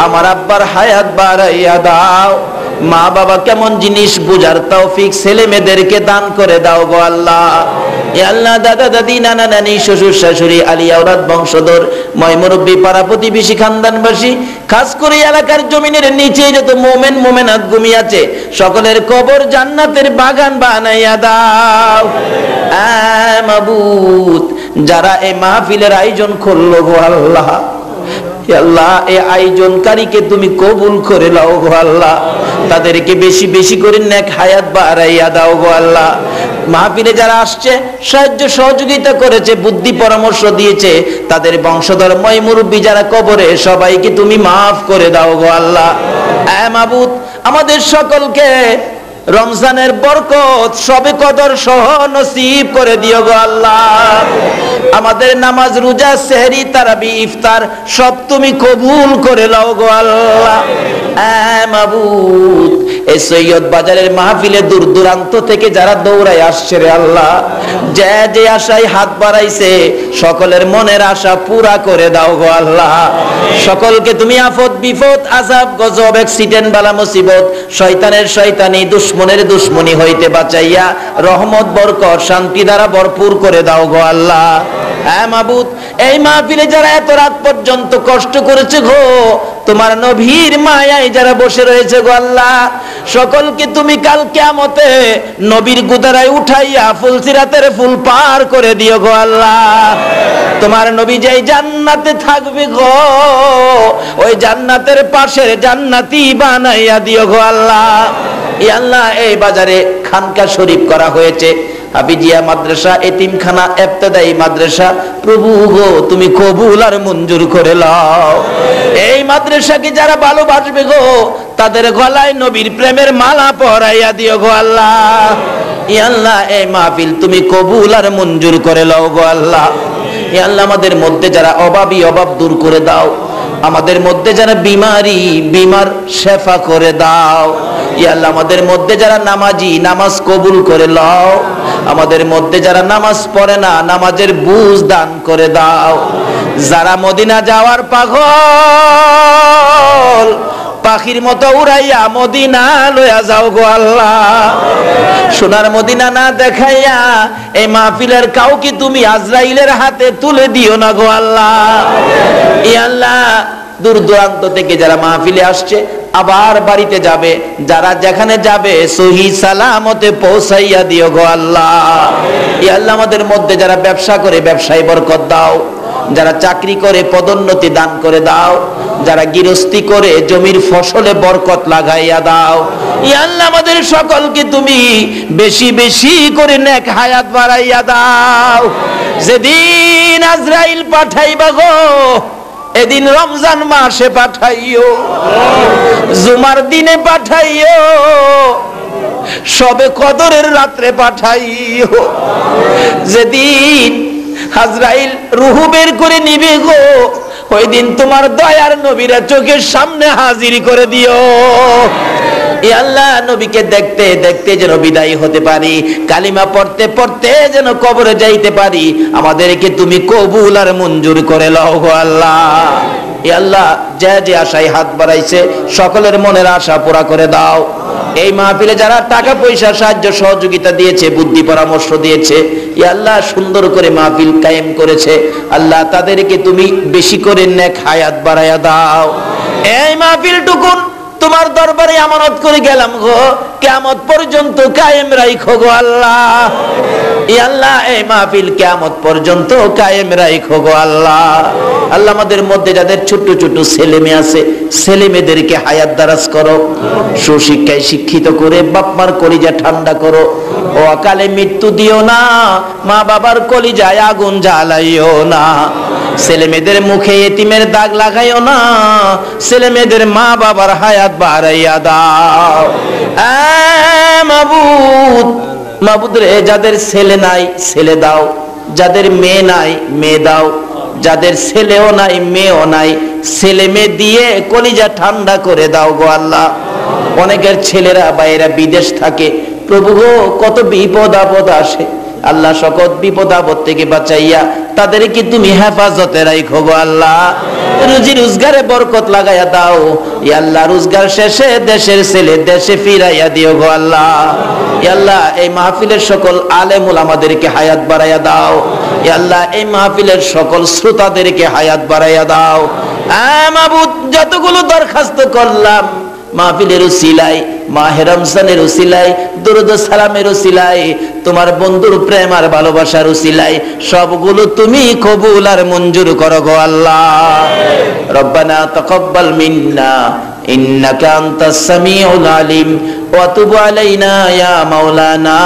আমার আব্বার হায়াত বাড়াইয়া দাও। মা বাবা কেমন জিনিস বুঝার তৌফিক ছেলে মেয়েদেরকে দান করে দাও গো আল্লাহ। এ আল্লাহ, দাদা দাদি নানা নানি শ্বশুর শাশুড়ি আলিয়া ওলাদ বংশধর ময় মুরব্বী পাড়া প্রতিবেশী খানদানবাসী, খাস করে এলাকার জমিনের নিচে যত মোমেন মোমেনাত ঘুমিয়ে আছে সকলের কবর জান্নাতের বাগান বানাইয়া দাও। মাবুদ, যারা এই মাহফিলের আয়োজন করলো গো আল্লাহ, আল্লাহ এই আয়োজনকারীকে তুমি কবুল করে নাও গো আল্লাহ, তাদেরকে বেশি বেশি করে নেক হায়াত বাড়াইয়া দাও গো আল্লাহ। মাহফিলে যারা আসছে সাহায্য সহযোগিতা করেছে বুদ্ধি পরামর্শ দিয়েছে তাদের বংশধর ময় মুরব্বী যারা কবরে সবাইকে তুমি মাফ করে দাও গো আল্লাহ। মাবুদ, আমাদের সকলকে রমজানের বরকত সবে কদর সহ নসিব করে দিও গো আল্লাহ। আমাদের নামাজ রোজা সেহরি তারাবি ইফতার সব তুমি কবুল করে নাও গো আল্লাহ। মাবুদ, এই সৈয়দ বাজারের মাহফিলে দূর দূরান্ত থেকে যারা দৌড়ায় আসছে রে আল্লাহ, যে যে আশায় হাত বাড়াইছে সকলের মনের আশা পুরা করে দাও গো আল্লাহ। সকলকে তুমি আফত বিপদ আযাব গজব অ্যাক্সিডেন্ট বালা মুসিবত শয়তানের শয়তানি দুশমনের দুশমনি হইতে বাঁচাইয়া রহমত বরকত শান্তি দ্বারা ভরপুর করে দাও গো আল্লাহ। মাবুদ, এই মাহফিলে যারা এত রাত পর্যন্ত কষ্ট করেছে গো, তোমার নবীর মায়ায় যারা বসে রয়েছে গো আল্লাহ, সকলকে তুমি কাল কিয়ামতে নবীর গুদারায় উঠাইয়া ফুলসিরাতের ফুল পার করে দিও গো আল্লাহ। তোমার নবী যেই জান্নাতে থাকবে গো, ওই জান্নাতের পাশের জান্নাতি বানাইয়া দিও গো আল্লাহ। ই আল্লাহ, এই বাজারে খানকা শরীফ করা হয়েছে, হাফিজিয়া মাদ্রাসা, এতিমখানা, ইবতেদায়ী মাদ্রাসা, প্রভু গো তুমি কবুল আর মঞ্জুর করে নাও। এই মাদ্রাসাকে যারা ভালোবাসবে গো তাদের গলায় নবীর প্রেমের মালা পরাইয়া দিও গো আল্লাহ। ই আল্লাহ, এই মাহফিল তুমি কবুল আর মঞ্জুর করে নাও গো আল্লাহ। ই আল্লাহ, আমাদের মধ্যে যারা অভাবী অভাব দূর করে দাও, আমাদের মধ্যে যারা বিমারি বিমার শেফা করে দাও। ইয়া আল্লাহ, আমাদের মধ্যে যারা নামাজি নামাজ কবুল করে নাও, আমাদের মধ্যে যারা নামাজ পড়ে না নামাজের বুঝ দান করে দাও। যারা মদিনা যাওয়ার পাগল পাখির মতো উড়াইয়া মদিনা লইয়া যাও গো আল্লাহ। সোনার মদিনা না দেখাইয়া এই মাহফিলের কাউকে তুমি আজরাইলের হাতে তুলে দিও না গো আল্লাহ। ইয়া আল্লাহ, দূর দূরান্ত থেকে যারা মাহফিলে আসছে আবার বাড়িতে যাবে, যারা যেখানে যাবে সহি সালামতে পৌঁছাইয়া দিও গো আল্লাহ। ইয়া আল্লাহ, আমাদের মধ্যে যারা ব্যবসা করে ব্যবসায় বরকত দাও, যারা চাকরি করে পদোন্নতি দান করে দাও, যারা গৃহস্থী করে জমির ফসলে বরকত লাগাইয়া দাও। ইয়া আল্লাহ, আমাদের সকলকে তুমি বেশি বেশি করে নেক হায়াত বাড়াইয়া দাও। যেদিন আজরাইল পাঠাইবা গো, এদিন রমজান মাসে পাঠাইও, জুমার দিনে পাঠাইও, সবে কদরের রাত্রে পাঠাইও, যেদিন আজরাইল রূহ বের করে নিবে গো, ওই দিন তোমার দয়ার নবীরা চোখের সামনে হাজির করে দিও। এ আল্লাহ, নবীকে দেখতে দেখতে যেন বিদায় হতে পারি, কালিমা পড়তে পড়তে যেন কবরে যাইতে পারি। আমাদেরকে তুমি কবুল আর মঞ্জুর করে লও গো আল্লাহ। এ আল্লাহ, যে যে আশায় হাত বাড়াইছে সকলের মনের আশা পুরা করে দাও। এই মাহফিলে যারা টাকা পয়সা সাহায্য সহযোগিতা দিয়েছে, বুদ্ধি পরামর্শ দিয়েছে, ই আল্লাহ সুন্দর করে মাহফিল কায়েম করেছে, আল্লাহ তাদেরকে তুমি বেশি করে নেক হায়াত বাড়ায়া দাও। এই মাহফিল টুকুন তোমার দরবারে আমানত করে গেলাম গো, কিয়ামত পর্যন্ত কায়েম রাখো গো আল্লাহ। ই আল্লাহ, এই মাহফিল কিয়ামত পর্যন্ত কায়েম রাখো গো আল্লাহ। আল্লাহ, আমাদের মধ্যে যাদের ছোট ছোট ছেলে মেয়ে আছে, ছেলে মেয়েদেরকে হায়াত দারাজ করো, সুশিক্ষায় শিক্ষিত করে বাপ মার কলিজা ঠান্ডা করো, ও অকালে মৃত্যু দিও না, মা বাবার কলিজায় আগুন জ্বালাইও না, ছেলে মেয়েদের মুখে এতিমের দাগ লাগাইও না, ছেলে মেয়েদের মা বাবার হায়াত বাড়াইয়া দাও। মাবুদ, মাবুদ রে, যাদের ছেলে নাই ছেলে দাও, যাদের মেয়ে নাই মেয়ে দাও, যাদের ছেলেও নাই মেয়েও নাই, ছেলে মেয়ে দিয়ে কলিজা ঠান্ডা করে দাও গো আল্লাহ। অনেকের ছেলেরা বাইরে বিদেশ থাকে, প্রভু গো, কত বিপদ আপদ আসে, আল্লাহ সকল বিপদ আপদ থেকে বাঁচাইয়া তাদেরকে তুমি হেফাজতে রাখো গো আল্লাহ। রুজি রোজগারে বরকত লাগাইয়া দাও, ইয়া আল্লাহ। রোজগার শেষে দেশের ছেলে দেশে ফিরাইয়া দিও গো আল্লাহ। ইয়া আল্লাহ, এই মাহফিলের সকল আলেম ওলামাদেরকে হায়াত বাড়াইয়া দাও। ইয়া আল্লাহ, এই মাহফিলের সকল শ্রোতাদেরকে হায়াত বাড়াইয়া দাও। মাবুদ, যতগুলো দরখাস্ত করলাম মাহফিলের উসিলায়, মাহে রমজানের উসিলায়, দুরূদ সালামের উসিলায়, তোমার বন্ধুর প্রেম আর ভালোবাসার উসিলায় সবগুলো তুমি কবুল আর মঞ্জুর করো গো আল্লাহ। রব্বানা তাকাব্বাল মিন্না ইন্নাকা আনতাস সামিউল আলিম ওয়া তুব আলাইনা ইয়া মাওলানা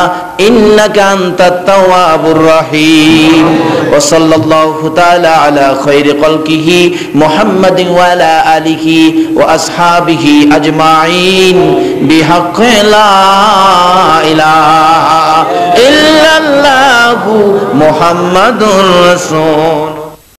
ইন্নাকা আনতাত তাওয়াবুর রহিম। ওয়া সাল্লাল্লাহু তাআলা আলা খায়রি খালকিহি মুহাম্মাদিন ওয়া আলা আলিহি ওয়া আসহাবিহি আজমাইন বিহাক্কি লা ইলাহা ইল্লাল্লাহু মুহাম্মাদুর রাসূল।